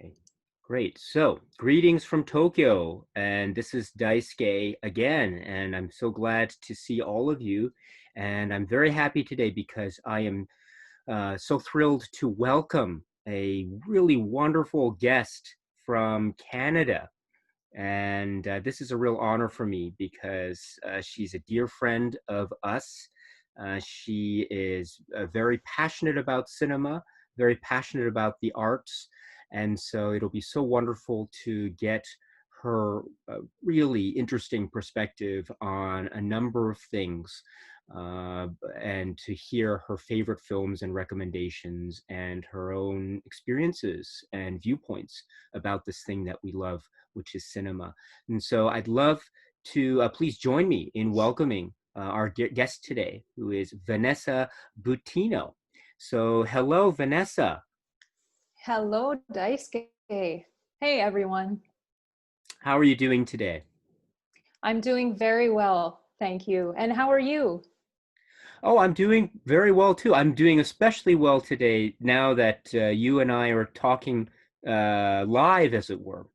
Okay, great. So, greetings from Tokyo, and this is Daisuke again, and I'm so glad to see all of you. And I'm very happy today because I am so thrilled to welcome a really wonderful guest from Canada. And this is a real honor for me because she's a dear friend of us. She is very passionate about cinema, very passionate about the arts. And so it'll be so wonderful to get her really interesting perspective on a number of things uh, and to hear her favorite films and recommendations and her own experiences and viewpoints about this thing that we love, which is cinema. And so I'd love to please join me in welcoming our guest today, who is Vanessa Buttino. So hello, Vanessa. Hello, Daisuke. Hey, everyone. How are you doing today? I'm doing very well, thank you. And how are you? Oh, I'm doing very well too. I'm doing especially well today now that you and I are talking live, as it were.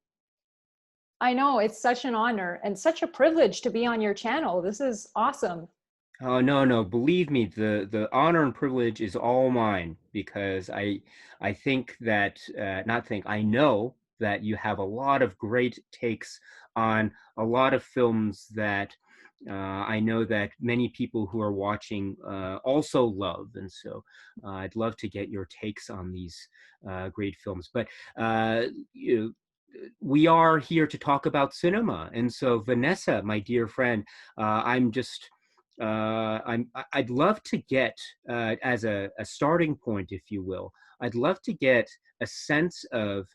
I know it's such an honor and such a privilege to be on your channel. This is awesome. Oh no, no, believe me, the honor and privilege is all mine because I think that not think, I know that you have a lot of great takes on a lot of films that I know that many people who are watching also love, and so I'd love to get your takes on these great films. But uh, you, we are here to talk about cinema, and so Vanessa, my dear friend, I'm just I'd love to get as a starting point, if you will. I'd love to get a sense of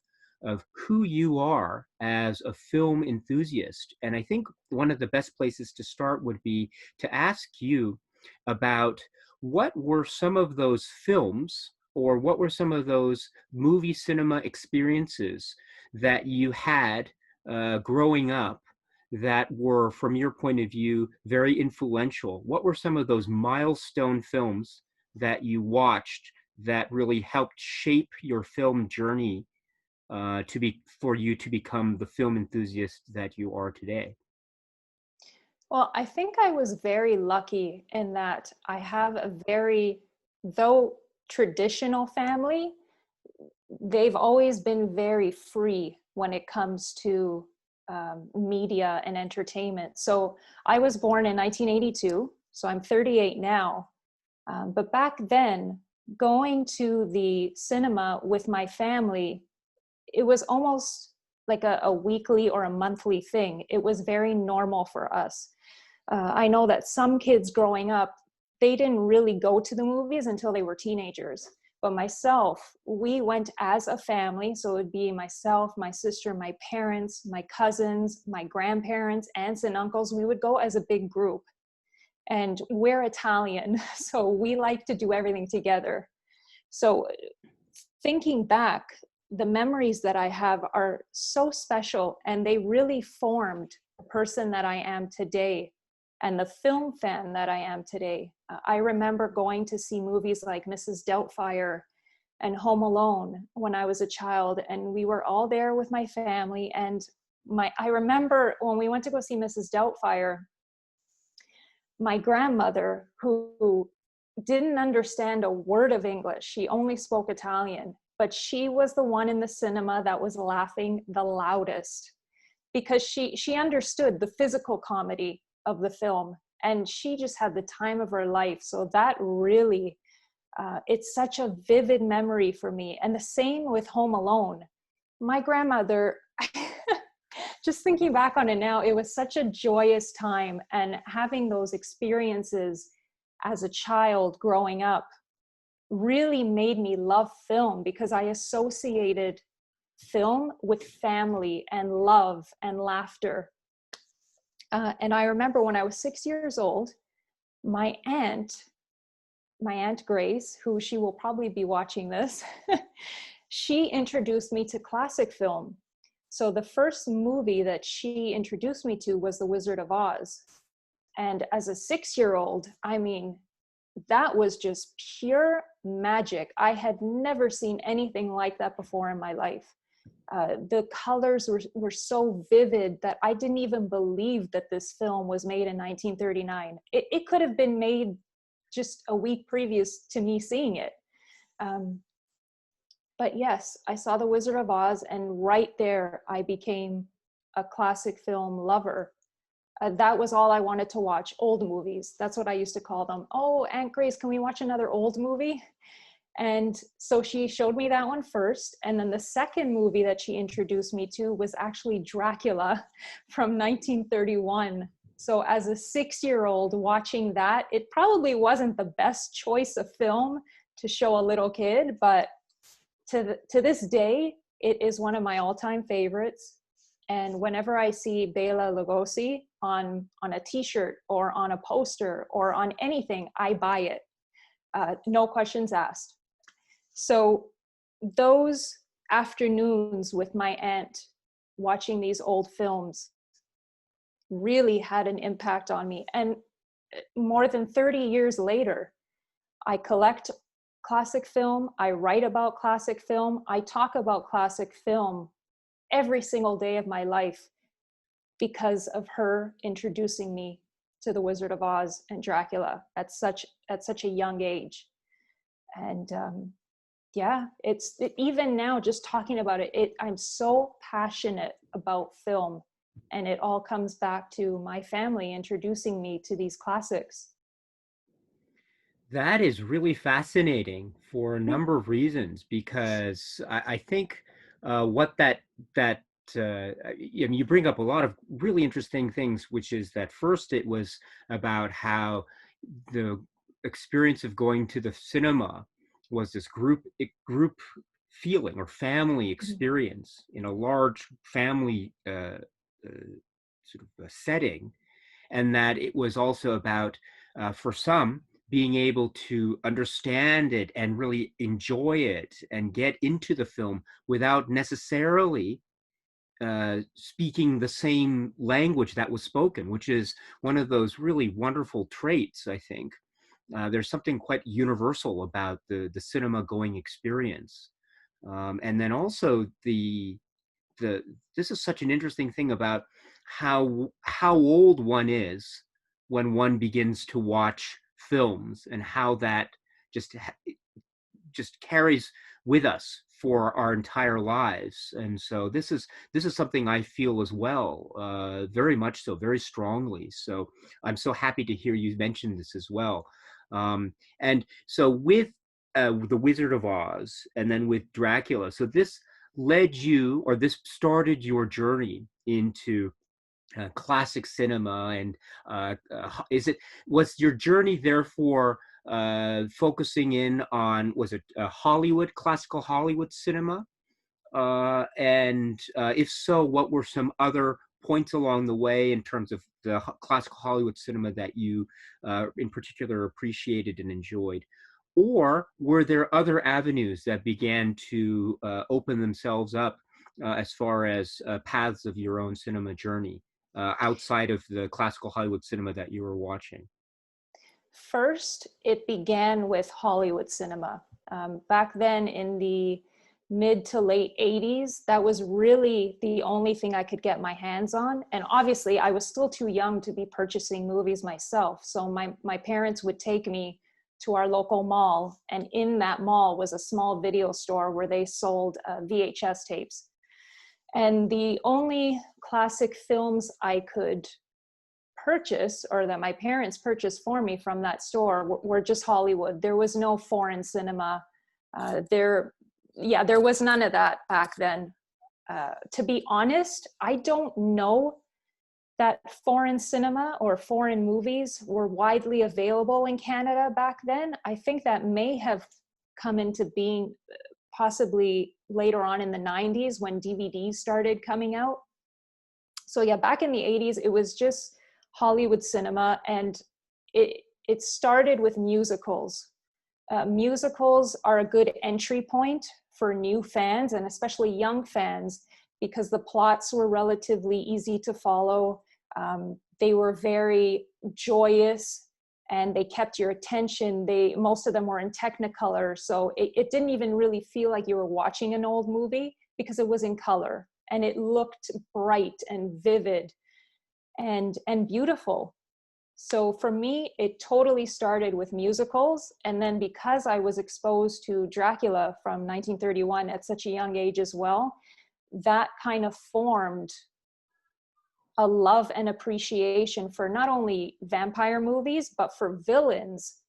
who you are as a film enthusiast. And I think one of the best places to start would be to ask you about what were some of those films or what were some of those movie cinema experiences that you had growing up that were, from your point of view, very influential? What were some of those milestone films that you watched that really helped shape your film journey to be for you to become the film enthusiast that you are today? Well, I think I was very lucky in that I have a very, though traditional family, they've always been very free when it comes to media and entertainment. So I was born in 1982, so I'm 38 now. But back then, going to the cinema with my family, it was almost like a weekly or a monthly thing. It was very normal for us. I know that some kids growing up, they didn't really go to the movies until they were teenagers. But myself, we went as a family. So it would be myself, my sister, my parents, my cousins, my grandparents, aunts and uncles. We would go as a big group. And we're Italian, so we like to do everything together. So thinking back, the memories that I have are so special, and they really formed the person that I am today and the film fan that I am today. I remember going to see movies like Mrs. Doubtfire and Home Alone when I was a child, and we were all there with my family. And I remember when we went to go see Mrs. Doubtfire, my grandmother, who didn't understand a word of English, she only spoke Italian, but she was the one in the cinema that was laughing the loudest because she understood the physical comedy of the film, and she just had the time of her life. So that really, it's such a vivid memory for me. And the same with Home Alone. My grandmother, just thinking back on it now, it was such a joyous time, and having those experiences as a child growing up really made me love film because I associated film with family and love and laughter. And I remember when I was 6 years old, my aunt Grace, who she will probably be watching this, she introduced me to classic film. So the first movie that she introduced me to was The Wizard of Oz. And as a 6-year-old, I mean, that was just pure magic. I had never seen anything like that before in my life. The colors were so vivid that I didn't even believe that this film was made in 1939. It could have been made just a week previous to me seeing it. But yes, I saw The Wizard of Oz, and right there I became a classic film lover. That was all I wanted to watch, old movies. That's what I used to call them. Oh, Aunt Grace, can we watch another old movie? And so she showed me that one first. And then the second movie that she introduced me to was actually Dracula from 1931. So as a 6-year-old watching that, it probably wasn't the best choice of film to show a little kid, but to this day, it is one of my all-time favorites. And whenever I see Bela Lugosi on a t-shirt or on a poster or on anything, I buy it. No questions asked. So those afternoons with my aunt watching these old films really had an impact on me. And more than 30 years later, I collect classic film, I write about classic film, I talk about classic film every single day of my life because of her introducing me to The Wizard of Oz and Dracula at such a young age. And yeah, even now, just talking about it, I'm so passionate about film, and it all comes back to my family introducing me to these classics. That is really fascinating for a number of reasons because I think what that I mean, you bring up a lot of really interesting things, which is that first it was about how the experience of going to the cinema was this group feeling or family experience in a large family sort of a setting, and that it was also about for some being able to understand it and really enjoy it and get into the film without necessarily speaking the same language that was spoken, which is one of those really wonderful traits, I think. There's something quite universal about the cinema going experience. And then also the this is such an interesting thing about how old one is when one begins to watch films and how that just just carries with us for our entire lives. And so this is something I feel as well, very much so, very strongly. So I'm so happy to hear you mention this as well. And so with the Wizard of Oz and then with Dracula, so this led you, or this started your journey into classic cinema, and is it was your journey therefore focusing in on, was it Hollywood, classical Hollywood cinema? And if so, what were some other points along the way in terms of the classical Hollywood cinema that you in particular appreciated and enjoyed? Or were there other avenues that began to open themselves up as far as paths of your own cinema journey outside of the classical Hollywood cinema that you were watching? First, it began with Hollywood cinema. Back then in the mid to late 80s, that was really the only thing I could get my hands on. And obviously, I was still too young to be purchasing movies myself. So my parents would take me to our local mall. And in that mall was a small video store where they sold VHS tapes. And the only classic films I could purchase, or that my parents purchased for me from that store, were just Hollywood. There was no foreign cinema. There was none of that back then. To be honest, I don't know that foreign cinema or foreign movies were widely available in Canada back then. I think that may have come into being possibly later on in the 90s when DVDs started coming out. So yeah, back in the 80s, it was just Hollywood cinema, and it started with musicals. Musicals are a good entry point for new fans, and especially young fans, because the plots were relatively easy to follow. They were very joyous. and they kept your attention. Most of them were in Technicolor, so it didn't even really feel like you were watching an old movie because it was in color and it looked bright and vivid and beautiful. So for me, it totally started with musicals. And then because I was exposed to Dracula from 1931 at such a young age as well, that kind of formed a love and appreciation for not only vampire movies, but for villains.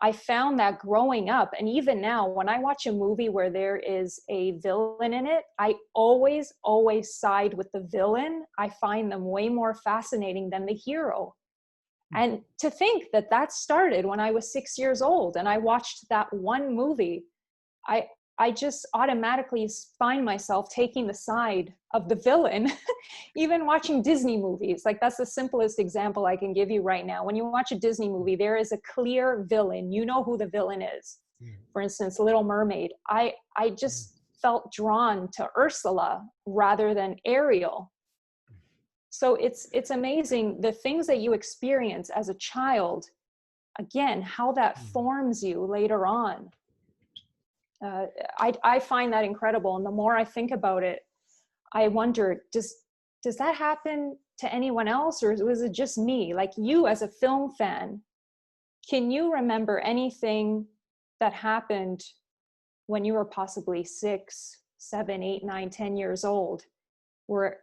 I found that growing up, and even now, when I watch a movie where there is a villain in it, I always side with the villain. I find them way more fascinating than the hero. And to think that that started when I was 6 years old and I watched that one movie, I just automatically find myself taking the side of the villain. Even watching Disney movies, like that's the simplest example I can give you right now. When you watch a Disney movie, there is a clear villain. You know who the villain is. For instance, Little Mermaid. I just felt drawn to Ursula rather than Ariel. So it's amazing the things that you experience as a child, again, how that forms you later on. I find that incredible. And the more I think about it, I wonder, does that happen to anyone else, or was it just me? Like you as a film fan, can you remember anything that happened when you were possibly 6, 7, 8, 9, 10 years old, where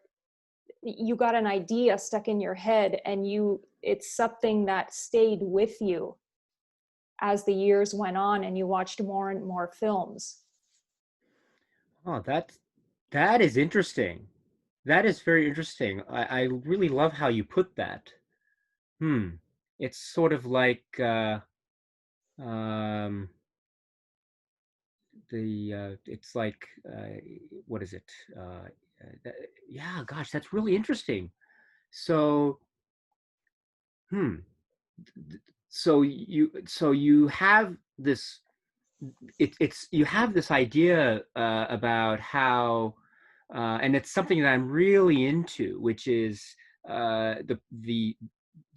you got an idea stuck in your head and it's something that stayed with you as the years went on and you watched more and more films? Oh, that is interesting. That is very interesting. I really love how you put that. Hmm. It's sort of like um it's like what is it? That, yeah, gosh, that's really interesting. So, hmm. So you have this it's you have this idea about how and it's something that I'm really into, which is the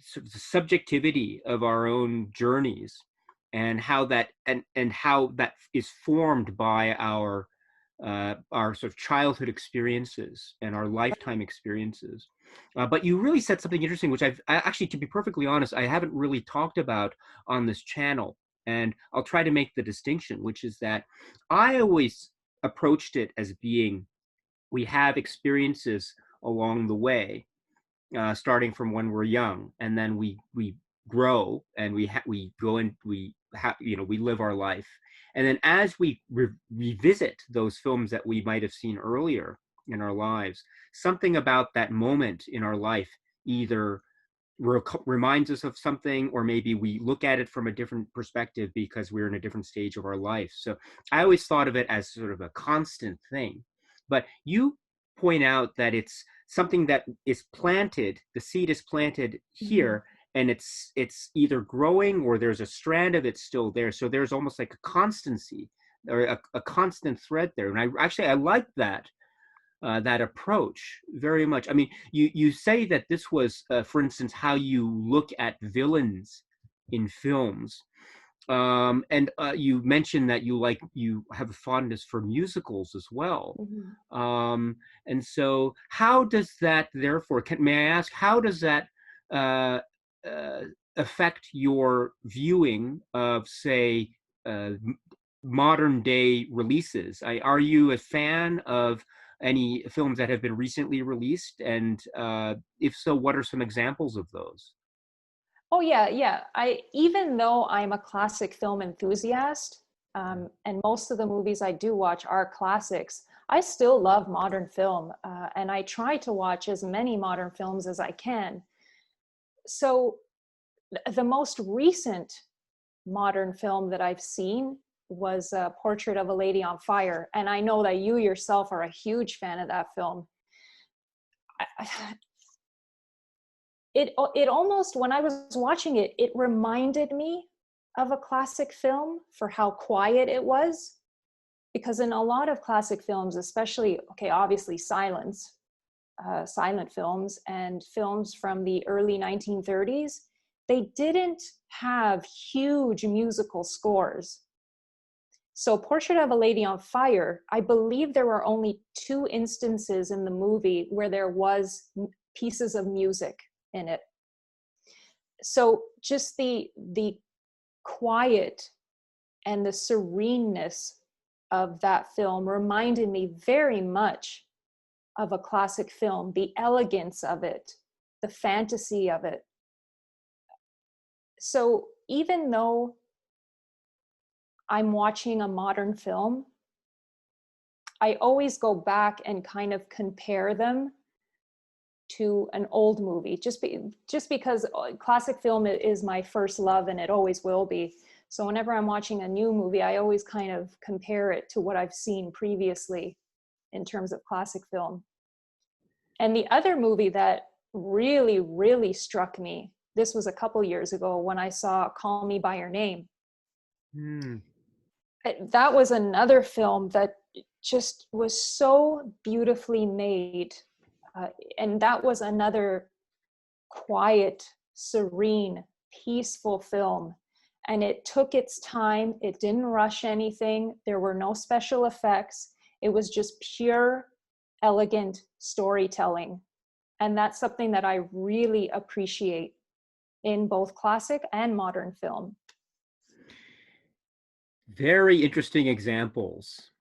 sort of the subjectivity of our own journeys, and how that is formed by our sort of childhood experiences and our lifetime experiences. But you really said something interesting, which actually, to be perfectly honest, I haven't really talked about on this channel. And I'll try to make the distinction, which is that I always approached it as being we have experiences along the way, starting from when we're young, and then we grow and we go and we live our life, and then as we revisit those films that we might have seen earlier in our lives, something about that moment in our life either reminds us of something, or maybe we look at it from a different perspective because we're in a different stage of our life. So I always thought of it as sort of a constant thing. But you point out that it's something that is planted, the seed is planted Mm-hmm. here, and it's either growing or there's a strand of it still there. So there's almost like a constancy, or a constant thread there. And I like that approach very much. I mean, you say that this was, for instance, how you look at villains in films, and you mentioned that you have a fondness for musicals as well. Mm-hmm. Um, and so, how does that, therefore, may I ask, how does that uh, uh, affect your viewing of, say, modern day releases? Are you a fan of any films that have been recently released? And if so, what are some examples of those? Oh yeah. Even though I'm a classic film enthusiast, and most of the movies I do watch are classics, I still love modern film, and I try to watch as many modern films as I can. So the most recent modern film that I've seen was Portrait of a Lady on Fire, and I know that you yourself are a huge fan of that film. It almost, when I was watching it, it reminded me of a classic film for how quiet it was. Because in a lot of classic films, especially, okay, obviously silent films and films from the early 1930s, they didn't have huge musical scores. So Portrait of a Lady on Fire, I believe there were only 2 instances in the movie where there was pieces of music in it. So just the quiet and the sereneness of that film reminded me very much of a classic film, the elegance of it, the fantasy of it. So even though I'm watching a modern film, I always go back and kind of compare them to an old movie, just because classic film is my first love and it always will be. So whenever I'm watching a new movie, I always kind of compare it to what I've seen previously in terms of classic film. And the other movie that really, really struck me, this was a couple years ago when I saw Call Me by Your Name. Mm. That was another film that just was so beautifully made. And that was another quiet, serene, peaceful film. And it took its time. It didn't rush anything. There were no special effects. It was just pure, elegant storytelling. And that's something that I really appreciate in both classic and modern film. Very interesting examples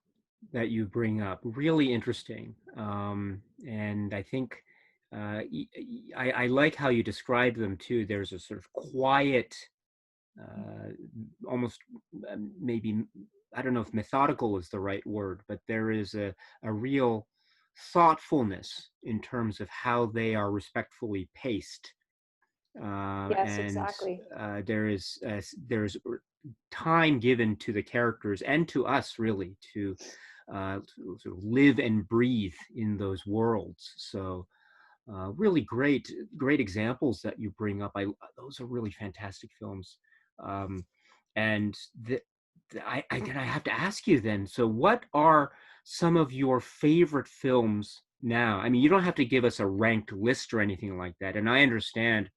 that you bring up. Really interesting. And I think I like how you describe them too. There's a sort of quiet, uh, almost maybe, I don't know if methodical is the right word, but there is a real thoughtfulness in terms of how they are respectfully paced. Yes, And exactly. there's time given to the characters and to us really to sort of live and breathe in those worlds. So really great examples that you bring up. Those are really fantastic films. Um, and I have to ask you then. So what are some of your favorite films now? I mean, you don't have to give us a ranked list or anything like that. And I understand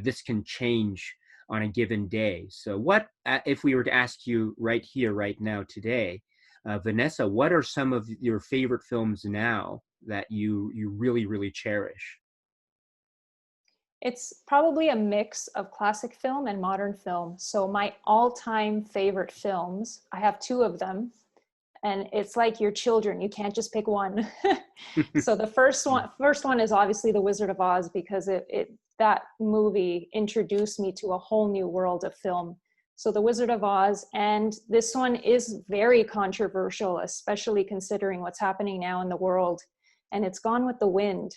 this can change on a given day. So what, if we were to ask you right here, right now, today, Vanessa, what are some of your favorite films now that you really, really cherish? It's probably a mix of classic film and modern film. So my all-time favorite films, I have 2 of them, and it's like your children, you can't just pick one. So the first one is obviously The Wizard of Oz, because that movie introduced me to a whole new world of film. So The Wizard of Oz, and this one is very controversial, especially considering what's happening now in the world, and it's Gone with the Wind.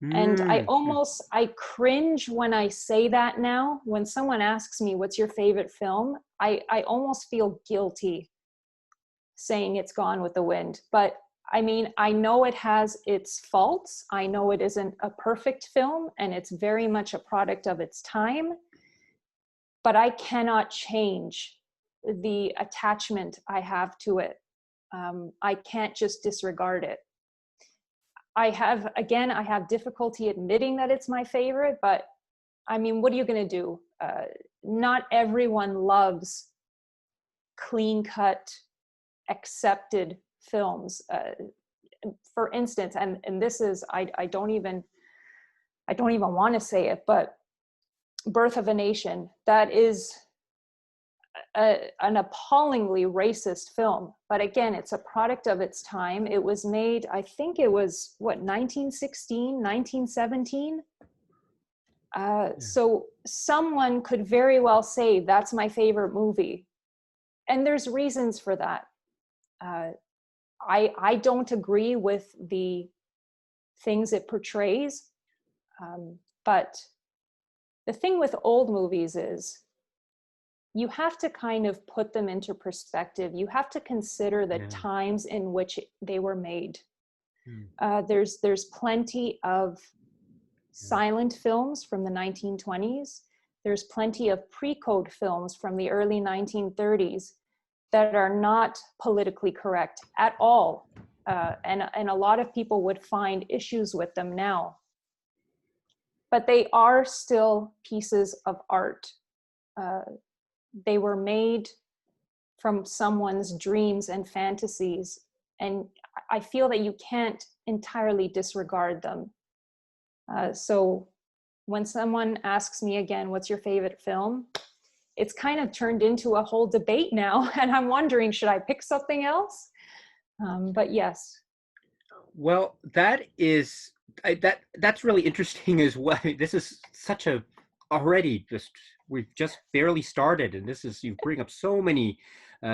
And Mm. I cringe when I say that now. When someone asks me, what's your favorite film? I almost feel guilty saying it's Gone with the Wind. But I mean, I know it has its faults. I know it isn't a perfect film, and it's very much a product of its time. But I cannot change the attachment I have to it. I can't just disregard it. I have difficulty admitting that it's my favorite, but I mean, what are you going to do? Not everyone loves clean cut, accepted films. For instance, and this is, I don't even want to say it, but Birth of a Nation, that is an appallingly racist film. But again, it's a product of its time. It was made, I think it was, 1916, 1917? Yeah. So someone could very well say, that's my favorite movie. And there's reasons for that. I don't agree with the things it portrays. But the thing with old movies is, you have to kind of put them into perspective. You have to consider the Yeah. times in which they were made. Mm. There's plenty of Yeah. silent films from the 1920s. There's plenty of pre-code films from the early 1930s that are not politically correct at all. And a lot of people would find issues with them now. but they are still pieces of art. Uh, they were made from someone's dreams and fantasies, and I feel that you can't entirely disregard them. So when someone asks me again, what's your favorite film? It's kind of turned into a whole debate now, and I'm wondering, should I pick something else? But yes. Well, that's really interesting as well. This is such a already just we've just barely started, and this is you bring up so many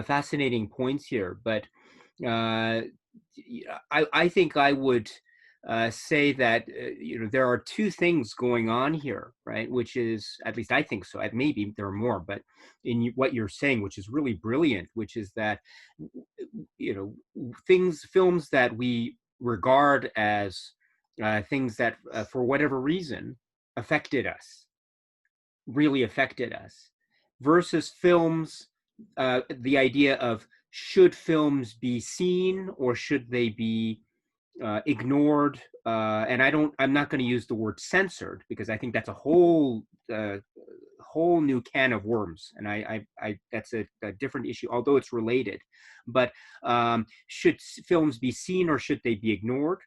fascinating points here. But uh, I think I would say that there are two things going on here, right? Which is, at least I think so. Maybe there are more, but what you're saying, which is really brilliant, which is that films that we regard as things that, for whatever reason, affected us, really affected us, versus films, the idea of should films be seen or should they be ignored? And I'm not going to use the word censored because I think that's a whole new can of worms, and that's a different issue, although it's related. But should films be seen or should they be ignored?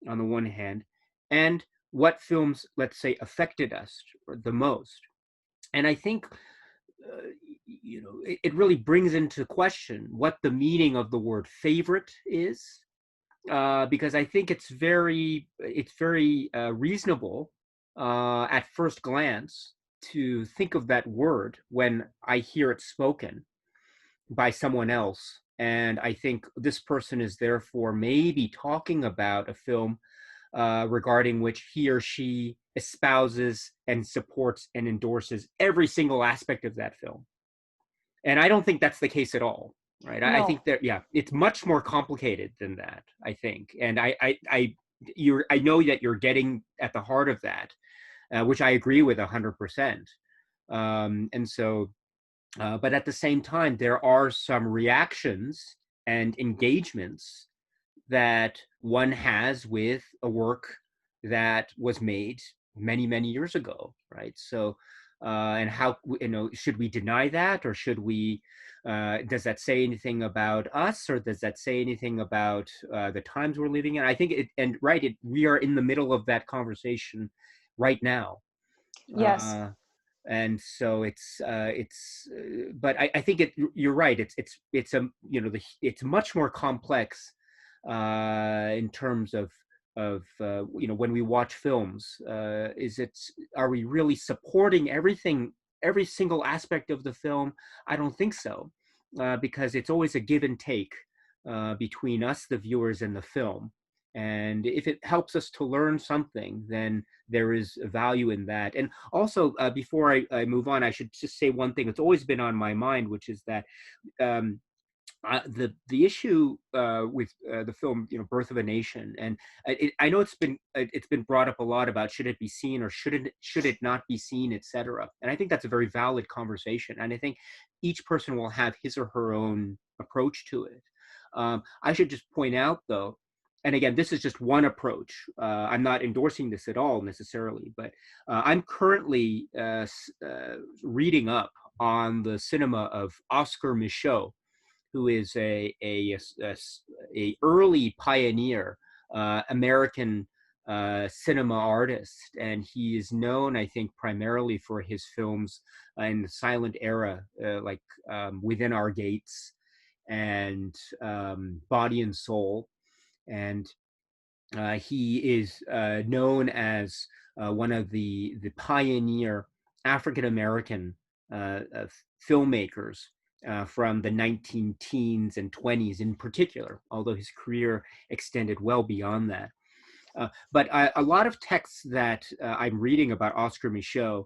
On the one hand, and what films, let's say, affected us the most. And I think it really brings into question what the meaning of the word favorite is, because I think it's very reasonable at first glance to think of that word when I hear it spoken by someone else. And I think this person is therefore maybe talking about a film regarding which he or she espouses and supports and endorses every single aspect of that film. And I don't think that's the case at all, right? I No. think that, yeah, it's much more complicated than that, I think. And I know that you're getting at the heart of that, which I agree with 100%. And so, but at the same time, there are some reactions and engagements that one has with a work that was made many, many years ago, right? So, and how, should we deny that, or should we, does that say anything about us, or does that say anything about the times we're living in? I think we are in the middle of that conversation right now. Yes. Uh, and so but I think you're right. It's a, it's much more complex in terms of when we watch films. Are we really supporting everything, every single aspect of the film? I don't think so, because it's always a give and take between us, the viewers, and the film. And if it helps us to learn something, then there is a value in that. And also, before I move on, I should just say one thing that's always been on my mind, which is that um, the issue with the film, Birth of a Nation, and I know it's been brought up a lot about should it be seen or should it not be seen, etc. And I think that's a very valid conversation, and I think each person will have his or her own approach to it. I should just point out, though, and again, this is just one approach. I'm not endorsing this at all necessarily, but I'm currently reading up on the cinema of Oscar Micheaux, who is a early pioneer American cinema artist, and he is known, I think, primarily for his films in the silent era, like Within Our Gates and Body and Soul. And he is known as one of the pioneer African American filmmakers from the 19 teens and 20s in particular, although his career extended well beyond that. But a lot of texts that I'm reading about Oscar Micheaux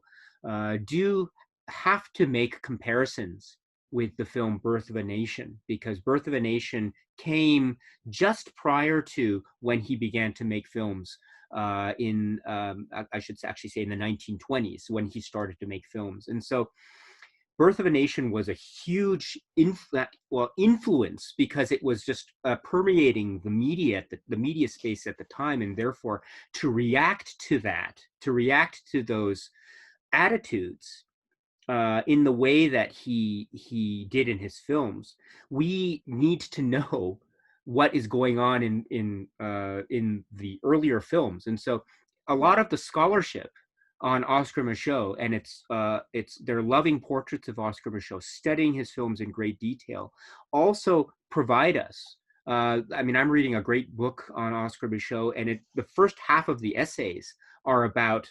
do have to make comparisons with the film Birth of a Nation, because Birth of a Nation came just prior to when he began to make films I should actually say in the 1920s, when he started to make films. And so Birth of a Nation was a huge influence because it was just permeating the media the media space at the time, and therefore to react to that, to react to those attitudes in the way that he did in his films, we need to know what is going on in the earlier films. And so a lot Yeah. of the scholarship on Oscar Micheaux, and it's they're loving portraits of Oscar Micheaux, studying his films in great detail, also provide us. I mean, I'm reading a great book on Oscar Micheaux, and the first half of the essays are about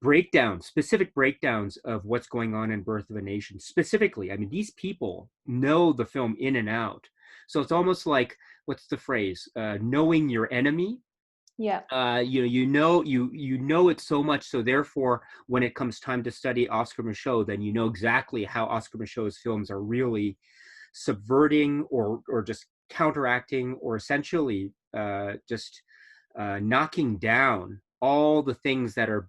breakdowns, specific breakdowns of what's going on in Birth of a Nation. Specifically, I mean, these people know the film in and out. So it's almost like, what's the phrase? Knowing your enemy. Yeah. You know it so much, so therefore, when it comes time to study Oscar Micheaux, then you know exactly how Oscar Micheaux's films are really subverting or just counteracting or essentially just knocking down all the things that are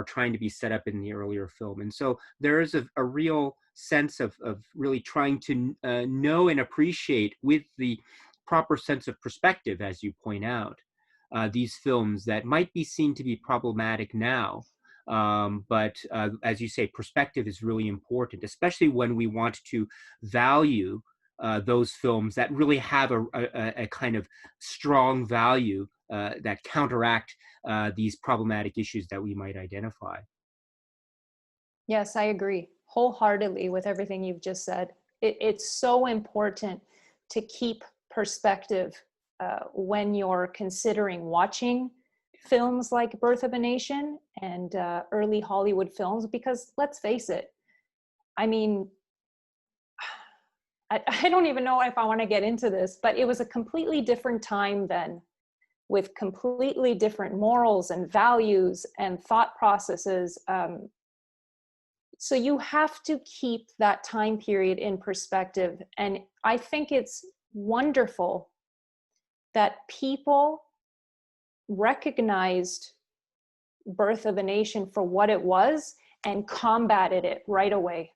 trying to be set up in the earlier film. And so there is a real sense of really trying to know and appreciate with the proper sense of perspective, as you point out, these films that might be seen to be problematic now. But as you say, perspective is really important, especially when we want to value those films that really have a kind of strong value that counteract these problematic issues that we might identify. Yes, I agree wholeheartedly with everything you've just said. It's so important to keep perspective when you're considering watching films like Birth of a Nation and early Hollywood films, because let's face it, I mean, I don't even know if I want to get into this, but it was a completely different time then, with completely different morals and values and thought processes. So you have to keep that time period in perspective. And I think it's wonderful that people recognized Birth of a Nation for what it was and combated it right away.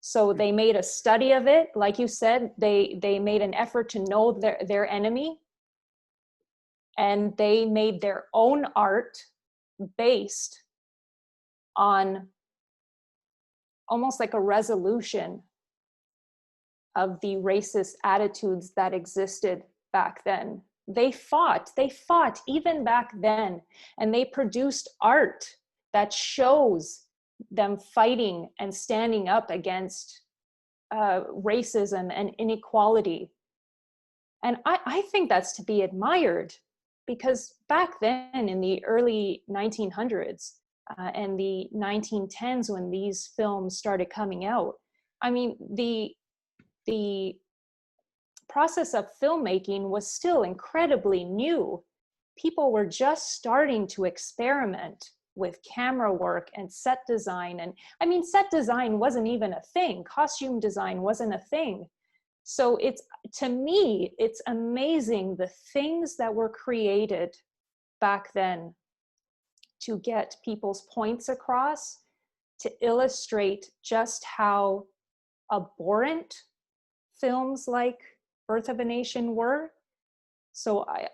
So they made a study of it. Like you said, they made an effort to know their enemy, and they made their own art based on almost like a resolution of the racist attitudes that existed back then. They fought even back then, and they produced art that shows them fighting and standing up against racism and inequality. And I think that's to be admired, because back then in the early 1900s and the 1910s, when these films started coming out, I mean, the process of filmmaking was still incredibly new. People were just starting to experiment with camera work and set design. And I mean, set design wasn't even a thing. Costume design wasn't a thing. So to me, it's amazing the things that were created back then to get people's points across, to illustrate just how abhorrent films like Birth of a Nation were. So I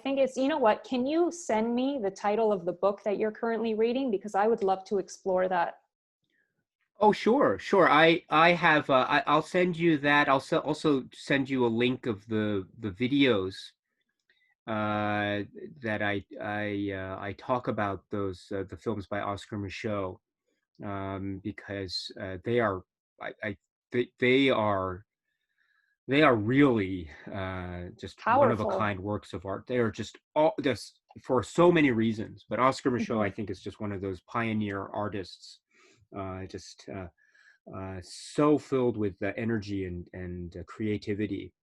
think it's, you know what, can you send me the title of the book that you're currently reading? Because I would love to explore that. Oh, sure, sure. I have I'll send you that. Also send you a link of the videos that I talk about the films by Oscar Micheaux, because they are I they are really just one of a Powerful. kind works of art. They are just for so many reasons. But Oscar Micheaux, I Mhm. think, is just one of those pioneer artists. Just so filled with energy and creativity.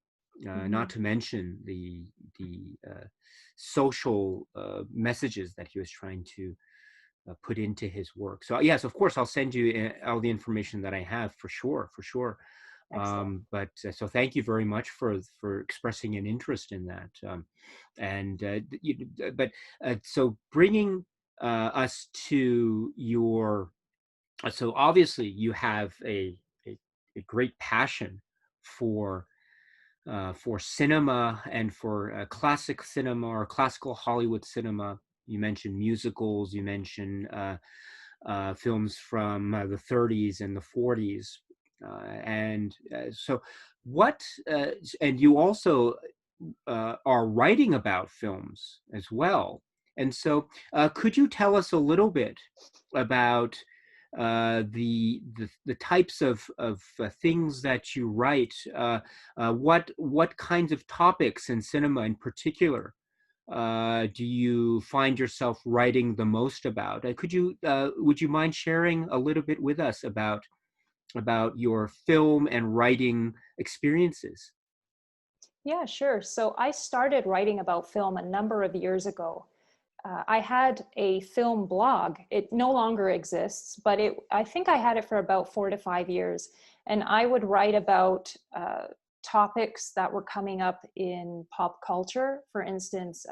Not Mhm. to mention the social messages that he was trying to put into his work. So yes, of course, I'll send you all the information that I have for sure, for sure. Excellent. But so thank you very much for expressing an interest in that. And but so bringing us to your So obviously you have a, a great passion for cinema and for classic cinema or classical Hollywood cinema. You mentioned musicals, you mentioned films from the 30s and the 40s. So, what, and you also are writing about films as well. And so, could you tell us a little bit about the types of things that you write? What kinds of topics in cinema, in particular, do you find yourself writing the most about? Would you mind sharing a little bit with us about your film and writing experiences? Yeah, sure. So I started writing about film a number of years ago. I had a film blog. It no longer exists, but I think I had it for about 4 to 5 years. And I would write about topics that were coming up in pop culture. For instance,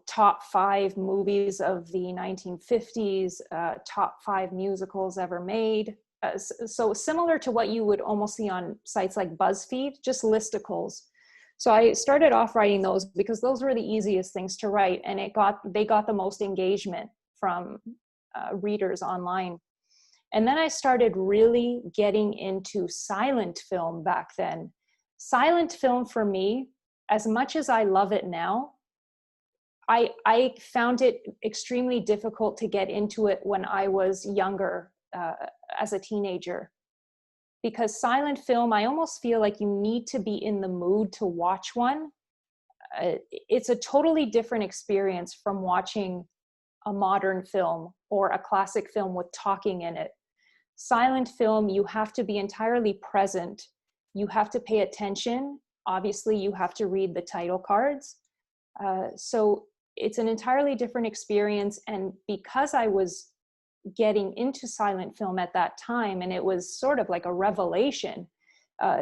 top 5 movies of the 1950s, top 5 musicals ever made. So similar to what you would almost see on sites like BuzzFeed, just listicles. So I started off writing those because those were the easiest things to write, and they got the most engagement from readers online. And then I started really getting into silent film back then. Silent film for me, as much as I love it now, I found it extremely difficult to get into it when I was younger, as a teenager. Because silent film, I almost feel like you need to be in the mood to watch one. It's a totally different experience from watching a modern film or a classic film with talking in it. Silent film, you have to be entirely present. You have to pay attention. Obviously, you have to read the title cards. So it's an entirely different experience. And because I was getting into silent film at that time, and it was sort of like a revelation,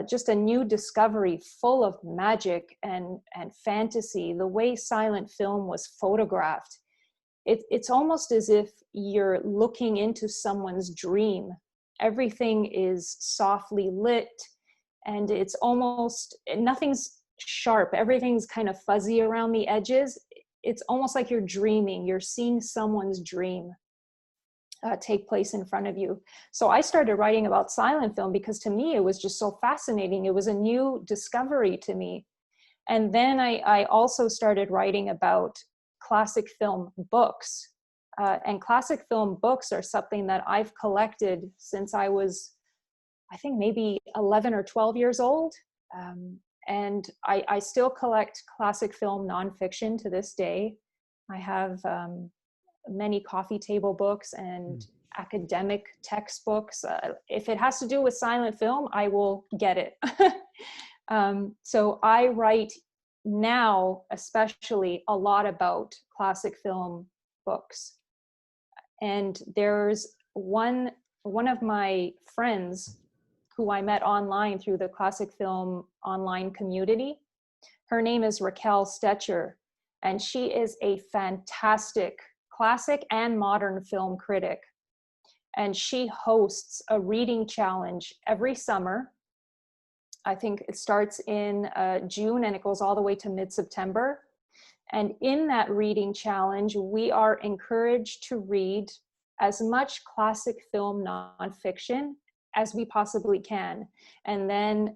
just a new discovery full of magic and fantasy, the way silent film was photographed. It's almost as if you're looking into someone's dream. Everything is softly lit, and it's almost nothing's sharp. Everything's kind of fuzzy around the edges. It's almost like you're dreaming. You're seeing someone's dream take place in front of you. So I started writing about silent film because to me it was just so fascinating. It was a new discovery to me. And then I also started writing about classic film books. And classic film books are something that I've collected since I was, I think, maybe 11 or 12 years old. And I still collect classic film nonfiction to this day. I have many coffee table books and academic textbooks. If it has to do with silent film, I will get it. So I write now, especially, a lot about classic film books. And there's one of my friends who I met online through the classic film online community. Her name is Raquel Stecher, and she is a fantastic classic and modern film critic. And she hosts a reading challenge every summer. I think it starts in June and it goes all the way to mid-September. And in that reading challenge, we are encouraged to read as much classic film nonfiction as we possibly can. And then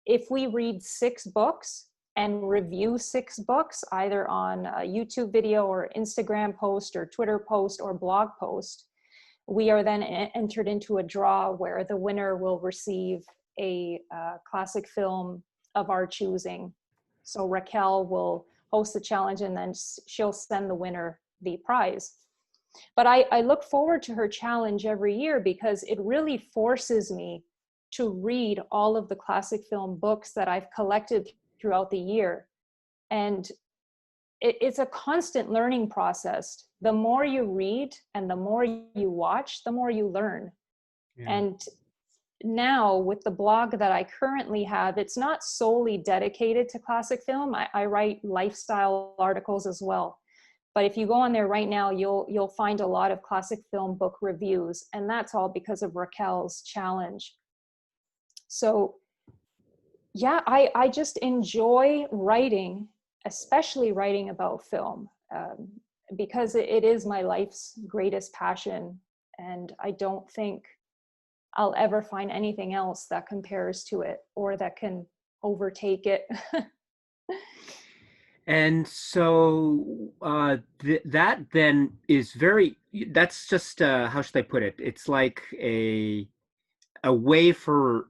if we read 6 books and review 6 books, either on a YouTube video or Instagram post or Twitter post or blog post, we are then entered into a draw where the winner will receive a classic film of our choosing. So Raquel will host the challenge and then she'll send the winner the prize. But I look forward to her challenge every year because it really forces me to read all of the classic film books that I've collected throughout the year. And it's a constant learning process. The more you read and the more you watch, the more you learn. Yeah. And now with the blog that I currently have, it's not solely dedicated to classic film. I write lifestyle articles as well. But if you go on there right now, you'll find a lot of classic film book reviews, and that's all because of Raquel's challenge. So yeah, I just enjoy writing, especially writing about film, because it is my life's greatest passion. And I don't think I'll ever find anything else that compares to it or that can overtake it. And so that then is very, that's just, how should I put it? It's like a way for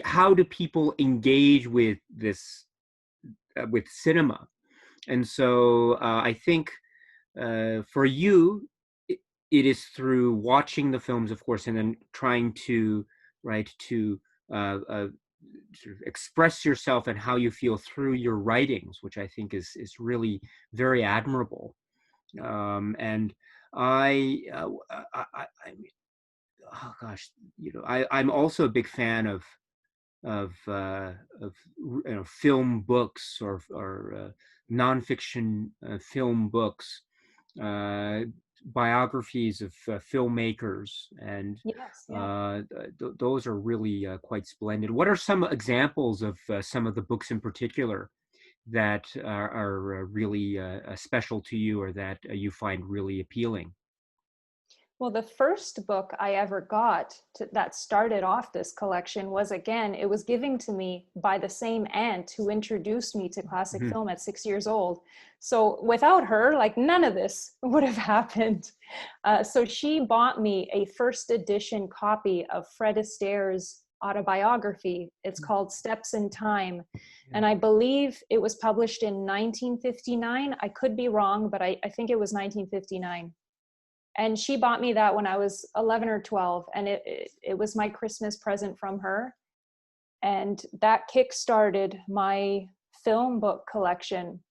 how do people engage with this, with cinema. And so I think for you, it is through watching the films, of course, and then trying to, right, to sort of express yourself and how you feel through your writings, which I think is really very admirable. And I, I mean, oh gosh, I'm also a big fan of film books, or nonfiction film books, uh, biographies of filmmakers, and Yes, yeah. those are really quite splendid. What are some examples of some of the books in particular that are really special to you, or that you find really appealing? Well, the first book I ever got that started off this collection was, again, it was given to me by the same aunt who introduced me to classic Mhm. film at 6 years old. So without her, like, none of this would have happened. So she bought me a first edition copy of Fred Astaire's autobiography. It's called Steps in Time. Yeah. And I believe it was published in 1959. I could be wrong, but I think it was 1959. And she bought me that when I was 11 or 12, and it was my Christmas present from her. And that kickstarted my film book collection.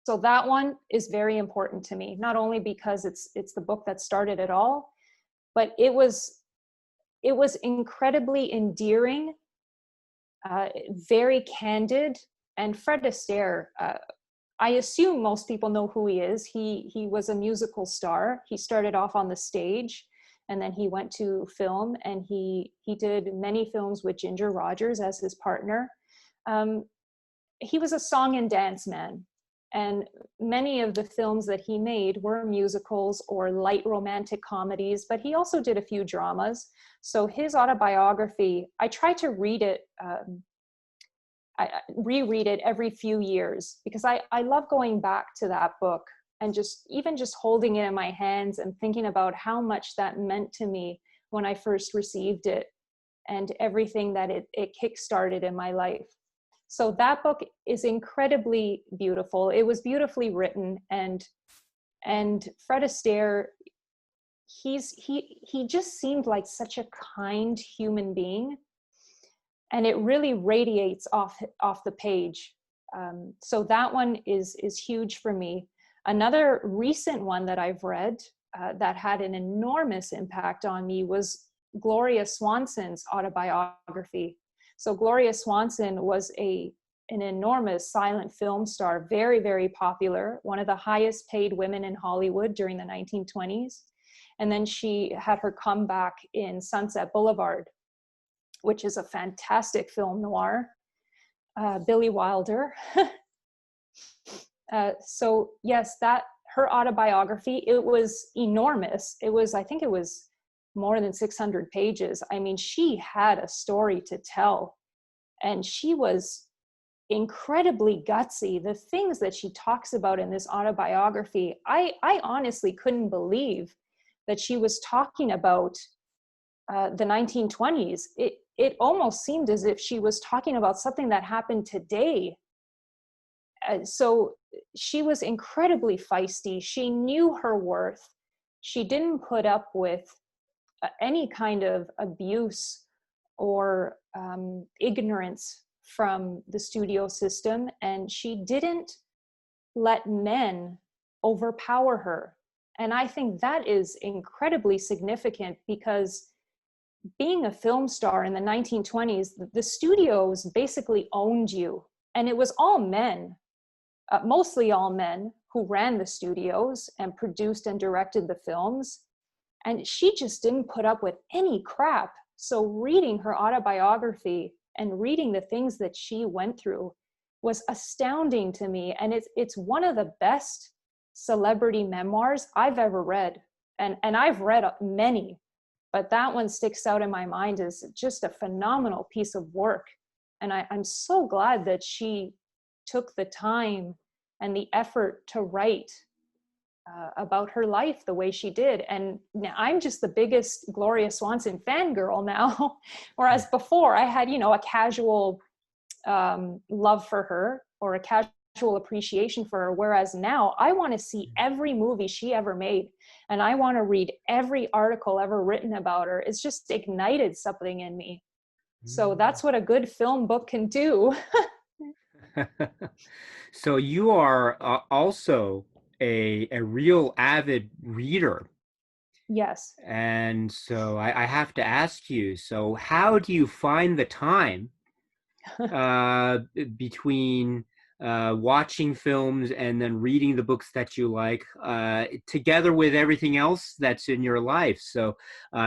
So that one is very important to me, not only because it's the book that started it all, but it was incredibly endearing, very candid. And Fred Astaire, I assume most people know who he is. He was a musical star. He started off on the stage, and then he went to film, and he did many films with Ginger Rogers as his partner. Um, he was a song and dance man, and many of the films that he made were musicals or light romantic comedies, but he also did a few dramas. So his autobiography, I try to read it. I reread it every few years, because I love going back to that book and just holding it in my hands and thinking about how much that meant to me when I first received it, and everything that it kickstarted in my life. So that book is incredibly beautiful. It was beautifully written, and Fred Astaire, he just seemed like such a kind human being, and it really radiates off the page. So that one is huge for me. Another recent one that I've read that had an enormous impact on me was Gloria Swanson's autobiography. So Gloria Swanson was an enormous silent film star, very, very popular, one of the highest paid women in Hollywood during the 1920s. And then she had her comeback in Sunset Boulevard, which is a fantastic film noir, Billy Wilder. So yes, that her autobiography, it was enormous. I think it was more than 600 pages. I mean, she had a story to tell, and she was incredibly gutsy. The things that she talks about in this autobiography, I honestly couldn't believe that she was talking about the 1920s. It almost seemed as if she was talking about something that happened today. So she was incredibly feisty. She knew her worth. She didn't put up with any kind of abuse or ignorance from the studio system, and she didn't let men overpower her. And I think that is incredibly significant, because being a film star in the 1920s, the studios basically owned you, and it was all men, mostly all men, who ran the studios and produced and directed the films. And she just didn't put up with any crap. So reading her autobiography and reading the things that she went through was astounding to me. And it's one of the best celebrity memoirs I've ever read. And I've read many, but that one sticks out in my mind as just a phenomenal piece of work. And I'm so glad that she took the time and the effort to write about her life the way she did. And now I'm just the biggest Gloria Swanson fangirl now, whereas before I had, a casual love for her or a casual appreciation for her, whereas now I want to see every movie she ever made, and I want to read every article ever written about her. It's just ignited something in me. So that's what a good film book can do. So you are also a real avid reader. Yes. And so I have to ask you, so how do you find the time uh, between watching films and then reading the books that you like, together with everything else that's in your life? So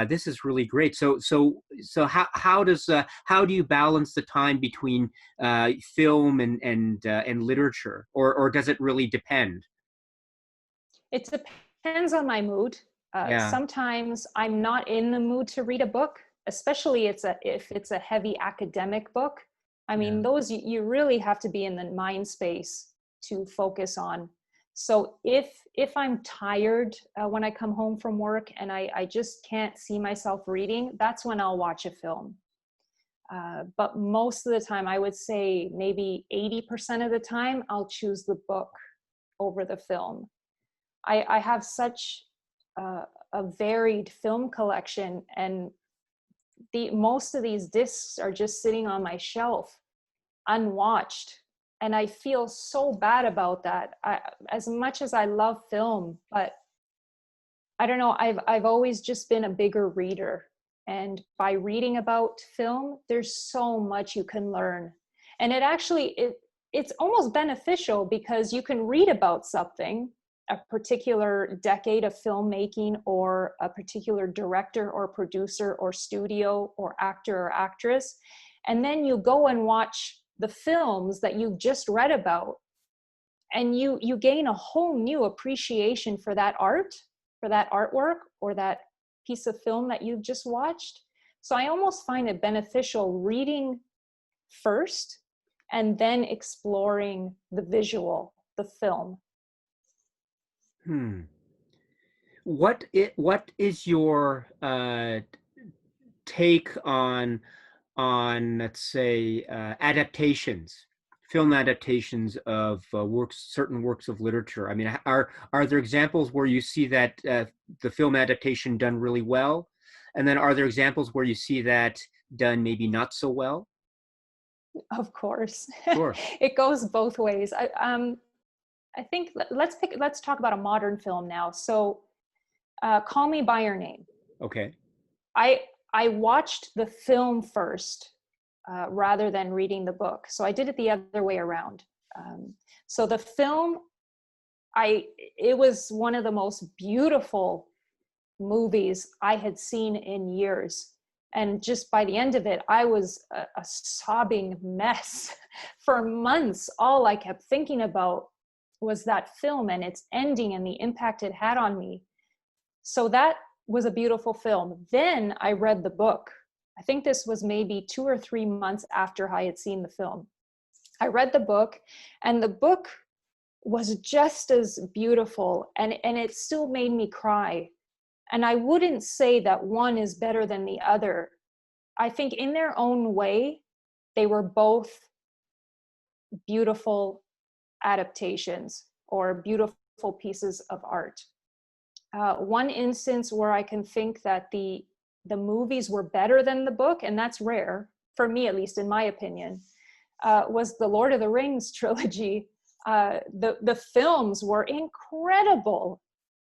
this is really great. So how do you balance the time between film and literature, or does it really depend? It depends on my mood. Yeah, Sometimes I'm not in the mood to read a book, especially if it's a heavy academic book. I mean, yeah. those you really have to be in the mind space to focus on. So if I'm tired when I come home from work and I just can't see myself reading, that's when I'll watch a film. But most of the time, I would say maybe 80% of the time, I'll choose the book over the film. I have such a varied film collection, and most of these discs are just sitting on my shelf unwatched, and I feel so bad about that. As much as I love film, but I don't know, I've always just been a bigger reader, and by reading about film, there's so much you can learn. And it's almost beneficial because you can read about something, a particular decade of filmmaking, or a particular director or producer or studio or actor or actress, and then you go and watch the films that you've just read about, and you gain a whole new appreciation for that art, for that artwork, or that piece of film that you've just watched. So I almost find it beneficial reading first and then exploring the visual, the film. Hmm. What is your take on, let's say, adaptations, film adaptations of certain works of literature? I mean, are there examples where you see that the film adaptation done really well, and then are there examples where you see that done maybe not so well? Of course. Sure. It goes both ways. I think let's talk about a modern film now. So Call Me by Your Name. Okay. I I watched the film first rather than reading the book. So I did it the other way around. So the film, it was one of the most beautiful movies I had seen in years. And just by the end of it, I was a sobbing mess for months. All I kept thinking about was that film and its ending and the impact it had on me. So that was a beautiful film. Then I read the book. I think this was maybe 2 or 3 months after I had seen the film. I read the book, and the book was just as beautiful, and it still made me cry. And I wouldn't say that one is better than the other. I think in their own way, they were both beautiful adaptations or beautiful pieces of art. One instance where I can think that the movies were better than the book, and that's rare, for me at least, in my opinion, was the Lord of the Rings trilogy. The films were incredible.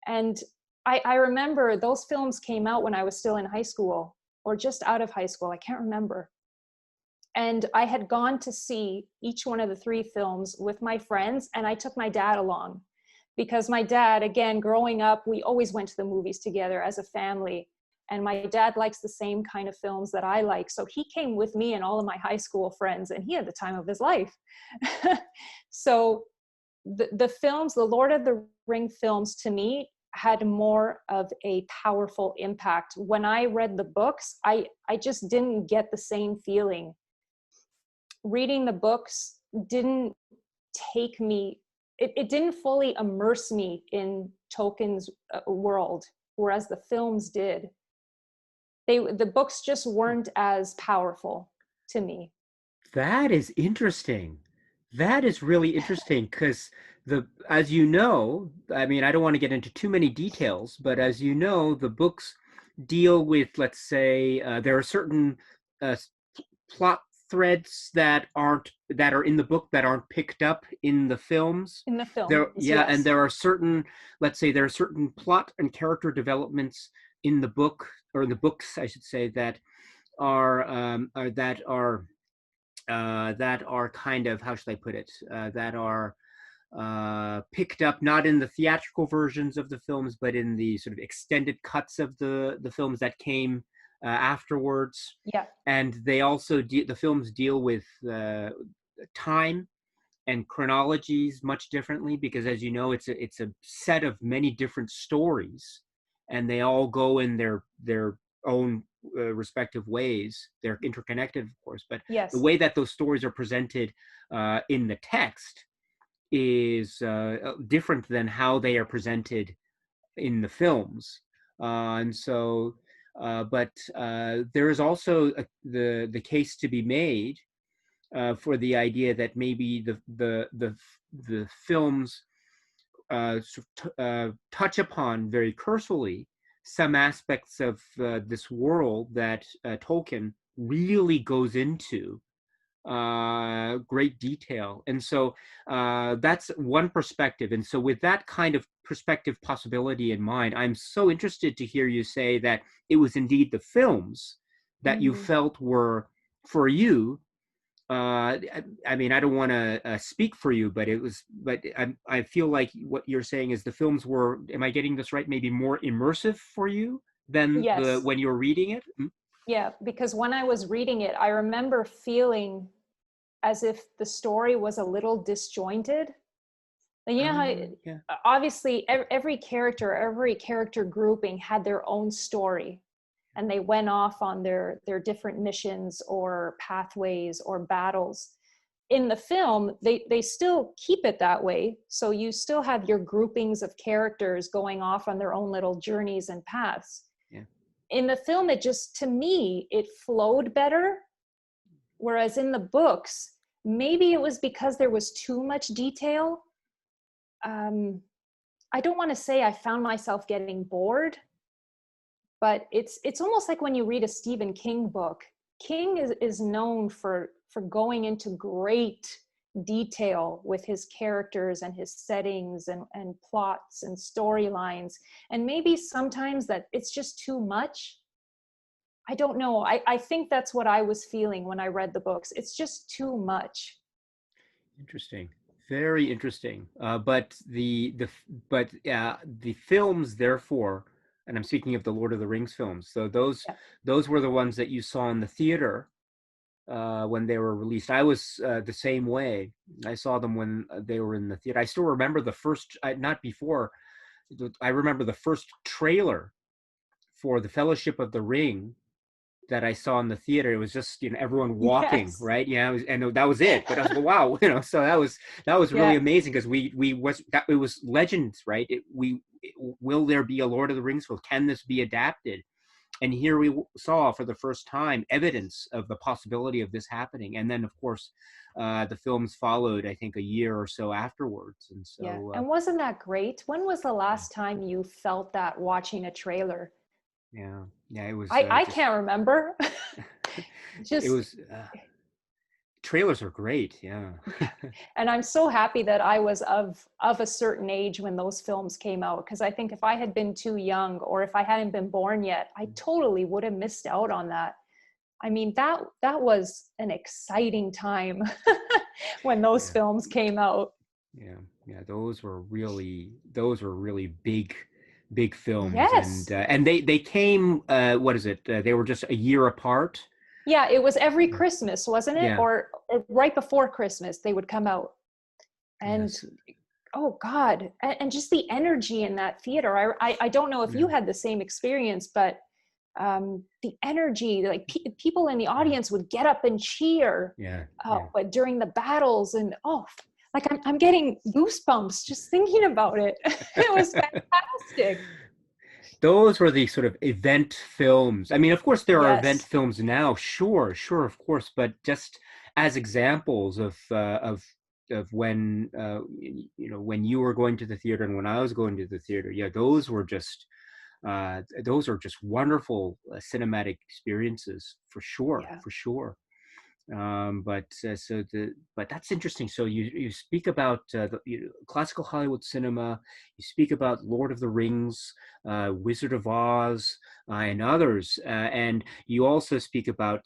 And I remember those films came out when I was still in high school or just out of high school. I can't remember. And I had gone to see each one of the three films with my friends, and I took my dad along. because my dad, again, growing up, we always went to the movies together as a family. And my dad likes the same kind of films that I like. So he came with me and all of my high school friends, and he had the time of his life. So the films, the Lord of the Ring films, to me, had more of a powerful impact. When I read the books, I just didn't get the same feeling. Reading the books didn't take me, it didn't fully immerse me in Tolkien's world, whereas the films did. The books just weren't as powerful to me. That is interesting. That is really interesting because as you know, I mean, I don't want to get into too many details, but as you know, the books deal with, let's say, there are certain uh, plot threads that are in the book that aren't picked up in the films. In the There, films, yeah, and yes. there are certain, let's say, there are certain plot and character developments in the book, or in the books, I should say, that are kind of, how should I put it, that are picked up not in the theatrical versions of the films, but in the sort of extended cuts of the films that came afterwards. Yeah. And they also the films deal with time and chronologies much differently because, as you know, it's a set of many different stories, and they all go in their own respective ways. They're interconnected, of course, but the Yes. way that those stories are presented in the text is different than how they are presented in the films. And so, but there is also the case to be made for the idea that maybe the films touch upon very cursorily some aspects of this world that Tolkien really goes into great detail. And so that's one perspective. And so with that kind of perspective possibility in mind, I'm so interested to hear you say that it was indeed the films that you Mm-hmm. felt were, for you, I mean, I don't want to speak for you, but I feel like what you're saying is the films were, am I getting this right, maybe more immersive for you than Yes. when you're reading it? Yeah, because when I was reading it, I remember feeling as if the story was a little disjointed. And you know how, Yeah. obviously, every character grouping had their own story, and they went off on their different missions or pathways or battles. In the film, they still keep it that way. So you still have your groupings of characters going off on their own little journeys and paths. Yeah. In the film, it just, to me, it flowed better. Whereas in the books, maybe it was because there was too much detail. I don't want to say I found myself getting bored, but it's almost like when you read a Stephen King book. King is known for going into great detail with his characters and his settings and plots and storylines. And maybe sometimes that it's just too much. I don't know. I think that's what I was feeling when I read the books. It's just too much. Interesting. Very interesting. The films, therefore, and I'm speaking of the Lord of the Rings films. So Yeah. those were the ones that you saw in the theater when they were released. I was the same way. I saw them when they were in the theater. I still remember the first, not before. I remember the first trailer for the Fellowship of the Ring that I saw in the theater. It was just, everyone walking, Yes. right? Yeah, and that was it. But I was like, wow, so that was really Yeah. amazing because it was legends, right? Will there be a Lord of the Rings film? Can this be adapted? And here we saw for the first time evidence of the possibility of this happening. And then, of course, the films followed, I think, a year or so afterwards. And Yeah. so, And wasn't that great? When was the yeah, last time you felt that watching a trailer? yeah, yeah, it was I just, can't remember. it Just, was, trailers are great. Yeah. and I'm so happy that I was of a certain age when those films came out, because I think if I had been too young or if I hadn't been born yet, I totally would have missed out on that. I mean, that was an exciting time when those Yeah. films came out. Yeah, Yeah, those were really big films, Yes. and they came, what is it? They were just a year apart. Yeah, it was every Christmas, wasn't it? Yeah. Or right before Christmas, they would come out. And Yes. oh God, and just the energy in that theater. I don't know if Yeah. you had the same experience, but the energy, like people in the Yeah. audience would get up and cheer Yeah. Yeah. but during the battles, and oh, like I'm getting goosebumps just thinking about it. It was fantastic. Those were the sort of event films. I mean, of course, there are event Yes. films now. Sure, sure, of course, but just as examples of when when you were going to the theater and when I was going to the theater. Yeah, those are just wonderful cinematic experiences for sure, Yeah. for sure. But that's interesting. So you speak about classical Hollywood cinema. You speak about Lord of the Rings, Wizard of Oz, and others. And you also speak about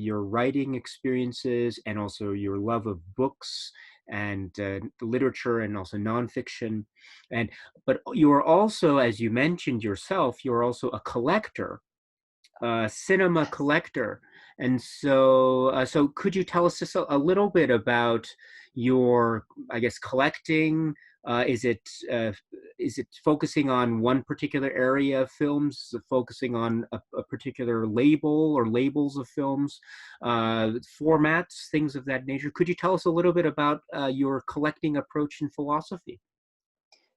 your writing experiences and also your love of books and literature and also nonfiction. And but you are also, as you mentioned yourself, you're also a collector, cinema Yes. collector. And so could you tell us just a little bit about your, I guess, collecting? Is it focusing on one particular area of films? Is it focusing on a particular label or labels of films, formats, things of that nature? Could you tell us a little bit about your collecting approach and philosophy?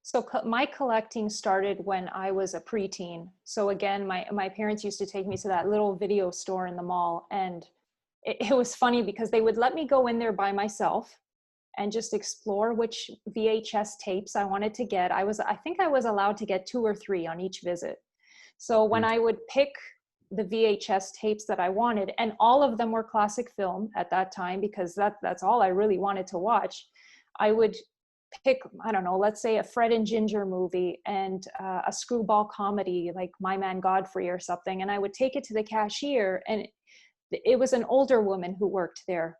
So my collecting started when I was a preteen. So again, my parents used to take me to that little video store in the mall, and it was funny because they would let me go in there by myself and just explore which VHS tapes I wanted to get. I think I was allowed to get 2 or 3 on each visit. So when Mm. I would pick the VHS tapes that I wanted, and all of them were classic film at that time because that's all I really wanted to watch, I would pick, I don't know, let's say a Fred and Ginger movie and a screwball comedy like My Man Godfrey or something, and I would take it to the cashier, and it was an older woman who worked there,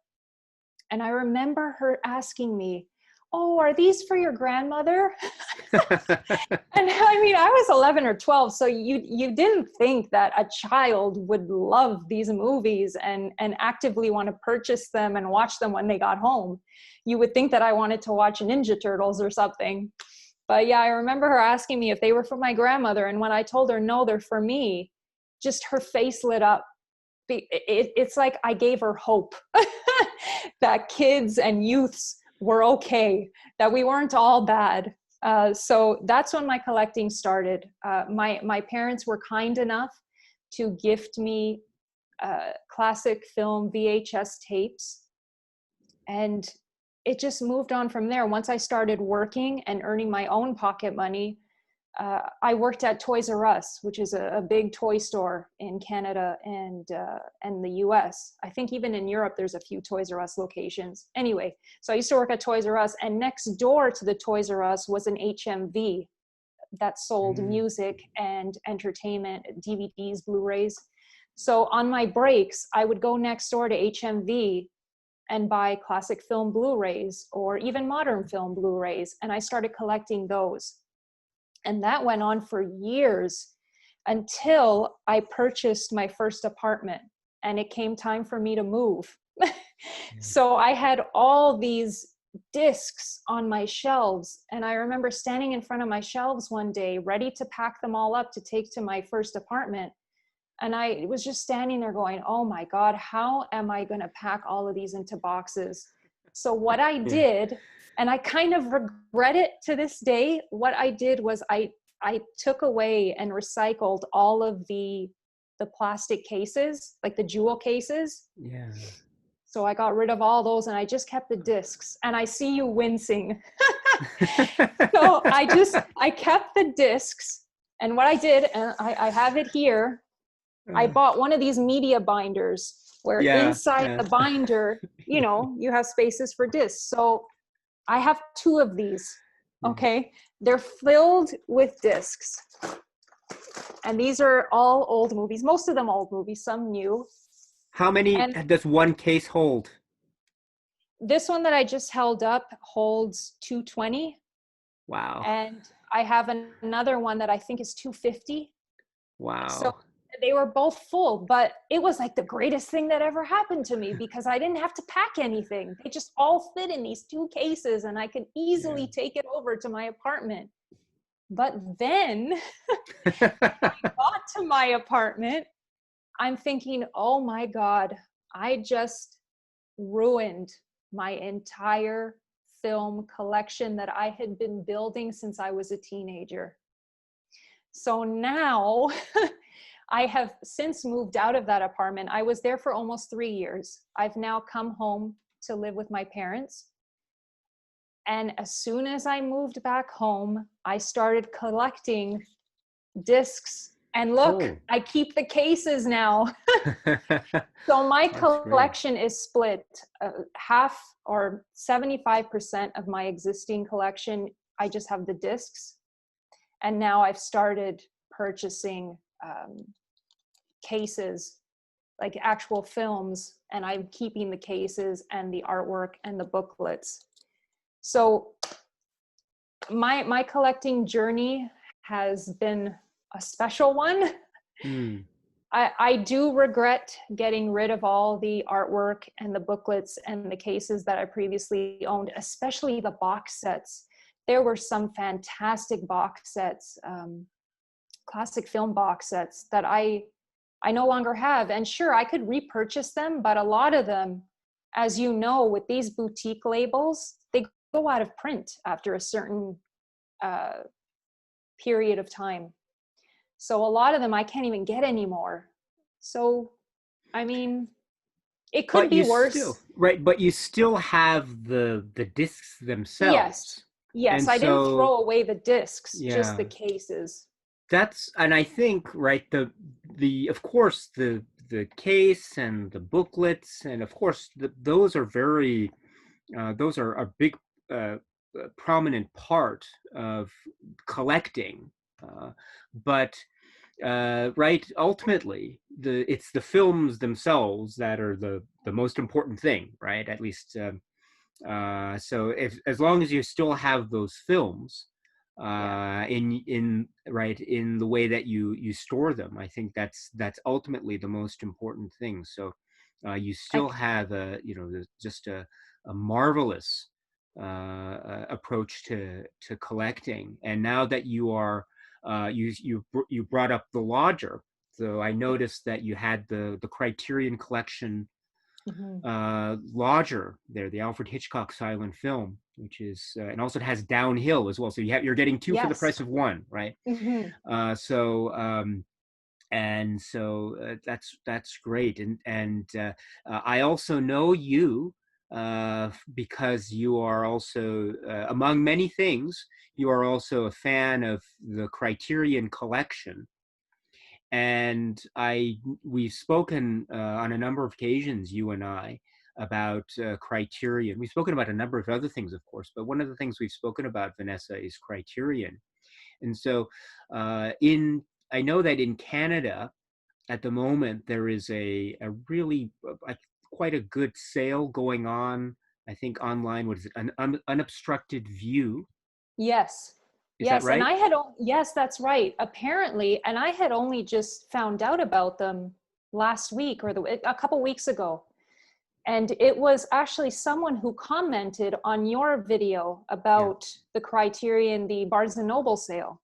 and I remember her asking me, "Oh, are these for your grandmother?" And I mean, I was 11 or 12, so you didn't think that a child would love these movies and actively want to purchase them and watch them when they got home. You would think that I wanted to watch Ninja Turtles or something. But yeah, I remember her asking me if they were for my grandmother, and when I told her no, they're for me, just her face lit up. It's like I gave her hope that kids and youths were okay, that we weren't all bad. So that's when my collecting started. My parents were kind enough to gift me classic film VHS tapes, and it just moved on from there. Once I started working and earning my own pocket money, I worked at Toys R Us, which is a big toy store in Canada and the US. I think even in Europe, there's a few Toys R Us locations. Anyway, so I used to work at Toys R Us, and next door to the Toys R Us was an HMV that sold Mm. music and entertainment, DVDs, Blu-rays. So on my breaks, I would go next door to HMV and buy classic film Blu-rays or even modern film Blu-rays, and I started collecting those. And that went on for years until I purchased my first apartment and it came time for me to move. So I had all these discs on my shelves. And I remember standing in front of my shelves one day, ready to pack them all up to take to my first apartment. And I was just standing there going, oh my God, how am I going to pack all of these into boxes? So what I Yeah. did, and I kind of regret it to this day, what I did was I took away and recycled all of the plastic cases, like the jewel cases. Yeah. So I got rid of all those and I just kept the discs. And I see you wincing. So I kept the discs. And what I did, and I have it here, I bought one of these media binders where Yeah, inside yeah. the binder, you have spaces for discs. So I have 2 of these. Yeah. Okay. They're filled with discs. And these are all old movies, most of them old movies, some new. How many And does one case hold? this one that I just held up holds 220. Wow. And I have another one that I think is 250. So Wow. they were both full, but it was like the greatest thing that ever happened to me because I didn't have to pack anything. They just all fit in these 2 cases and I could Yeah. easily take it over to my apartment. But then got to my apartment, I'm thinking, oh my God, I just ruined my entire film collection that I had been building since I was a teenager. So now I have since moved out of that apartment. I was there for almost 3 years. I've now come home to live with my parents. And as soon as I moved back home, I started collecting discs. And look, Oh. I keep the cases now. So my That's great. collection is split half or 75% of my existing collection. I just have the discs. And now I've started purchasing cases, like actual films, and I'm keeping the cases and the artwork and the booklets. So my collecting journey has been a special one. Hmm. I do regret getting rid of all the artwork and the booklets and the cases that I previously owned, especially the box sets. There were some fantastic box sets, classic film box sets that I no longer have. And sure, I could repurchase them, but a lot of them, as you know, with these boutique labels, they go out of print after a certain uh, period of time. So a lot of them I can't even get anymore. So, I mean, it could But be you still, worse. right, but you still have the discs Yes. themselves. Yes, And I didn't so, throw away the discs, just the yeah, cases. and I think, right, of course, the case and the booklets, and of course, those are those are a big, uh, prominent part of collecting. But right, ultimately, it's the films themselves that are the most important thing, right? At least, so if as long as you still have those films Yeah. in right in the way that you store them, I think that's ultimately the most important thing. So you I still have just a marvelous approach to collecting. And now that you brought up the lodger, so I yeah. noticed that you had the Criterion Collection Mhm. Lodger there, the Alfred Hitchcock silent film, which is and also it has Downhill as well. So you're getting two for the Yes. price of one, right? Mhm. Uh, so um, that's great. And I also know you because you are also among many things, you are also a fan of the Criterion Collection. And we've spoken on a number of occasions, you and I, about Criterion. We've spoken about a number of other things, of course, but one of the things we've spoken about, Vanessa, is Criterion. And so, in I know that in Canada at the moment there is a really quite a good sale going on. I think online. What is it? An unobstructed view. Yes. Is that Yes, and right? yes, that's right. Apparently, and I had only just found out about them last week or a couple weeks ago. And it was actually someone who commented on your video Yeah. about the Criterion, the Barnes and Noble sale.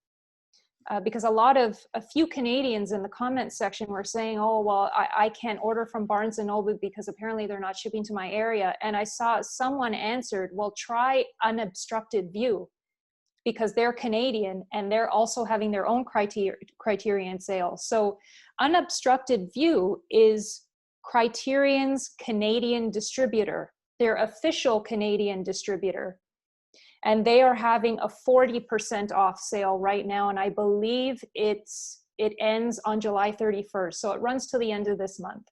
Because a few Canadians in the comment section were saying, oh, well, I can't order from Barnes and Noble because apparently they're not shipping to my area. And I saw someone answered, well, try unobstructed view because they're Canadian and they're also having their own Criterion sale. So unobstructed view is Criterion's Canadian distributor, their official Canadian distributor. And they are having a 40% off sale right now. And I believe it ends on July 31st. So it runs to the end of this month.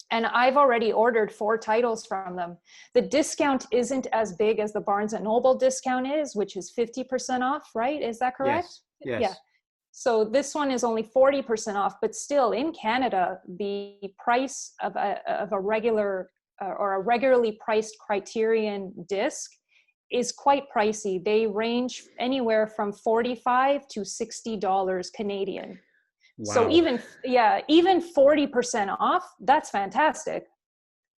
And I've already ordered 4 titles from them. The discount isn't as big as the Barnes and Noble discount is, which is 50% off, right? Is that correct? Yes. Yeah. Yes. So this one is only 40% off, but still in Canada, the price of a regular or a regularly priced Criterion disc is quite pricey. They range anywhere from 45 to $60 Canadian. So Wow. even 40% off, that's fantastic.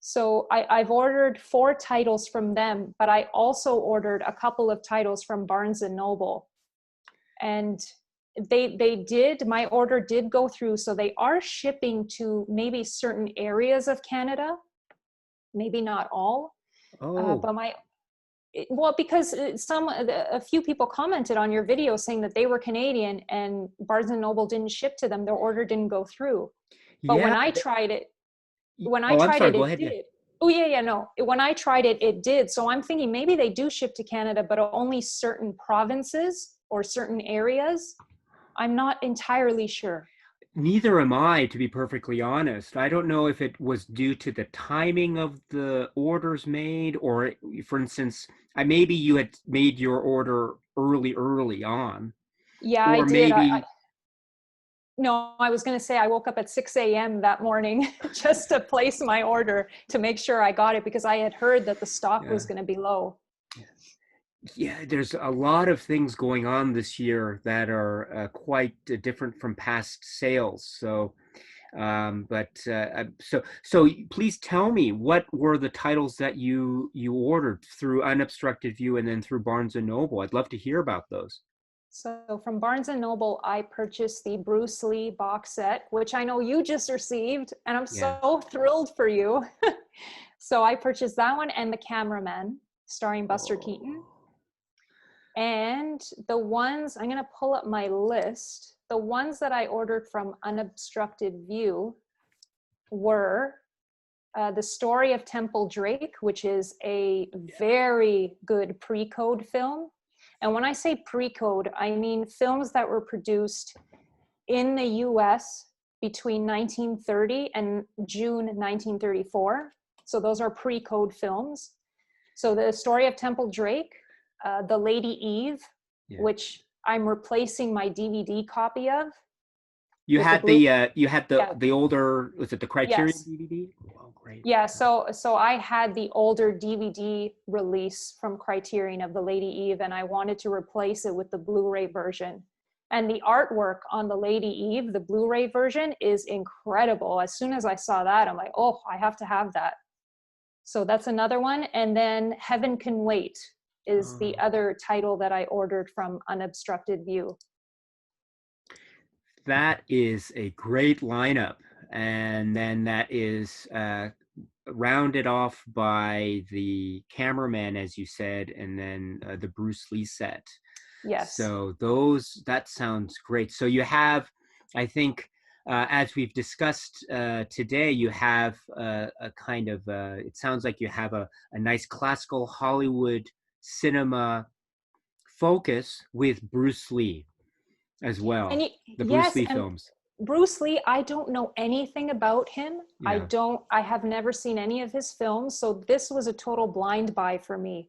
So I've ordered 4 titles from them, but I also ordered a couple of titles from Barnes and Noble. And my order did go through. So they are shipping to maybe certain areas of Canada, maybe not all. Oh, But because a few people commented on your video saying that they were Canadian and Barnes and Noble didn't ship to them, their order didn't go through. But yeah. when I Oh, I'm tried sorry. it, Go it ahead. Yeah. did. Oh yeah, no. When I tried it, it did. So I'm thinking maybe they do ship to Canada, but only certain provinces or certain areas. I'm not entirely sure. Neither am I, to be perfectly honest. I don't know if it was due to the timing of the orders made, or, for instance, maybe you had made your order early on, Yeah, I or did. maybe, No, I was going to say I woke up at 6 a.m. that morning just to place my order to make sure I got it because I had heard that the stock yeah, was going to be low. yeah, there's a lot of things going on this year that are quite different from past sales. So please tell me, what were the titles that you ordered through Unobstructed View and then through Barnes and Noble? I'd love to hear about those. So from Barnes and Noble, I purchased the Bruce Lee box set, which I know you just received, and I'm Yeah. so thrilled for you. So I purchased that one and The Cameraman, starring Buster Oh, Keaton. And the ones, I'm going to pull up my list. The ones that I ordered from Unobstructed View were The Story of Temple Drake, which is a very good pre-code film. And when I say pre-code, I mean films that were produced in the US between 1930 and June 1934. So those are pre-code films. So The Story of Temple Drake, The Lady Eve, yeah. which I'm replacing my DVD copy of You with the had blue. Yeah, the older, was it the Criterion yes. DVD? Oh, great. Yeah, so I had the older DVD release from Criterion of The Lady Eve, and I wanted to replace it with the Blu-ray version. And the artwork on The Lady Eve, the Blu-ray version, is incredible. As soon as I saw that, I'm like, oh, I have to have that. So that's another one. And then Heaven Can Wait is the Oh, other title that I ordered from Unobstructed View. that is a great lineup. And then that is rounded off by the Cameraman, as you said, and then the Bruce Lee set. Yes. So that sounds great. So you have, I think, as we've discussed today, you have a kind of, it sounds like you have a nice classical Hollywood cinema focus with Bruce Lee as And well, the Bruce yes, Lee and films. Bruce Lee, I don't know anything about him. Yeah. I have never seen any of his films, so this was a total blind buy for me.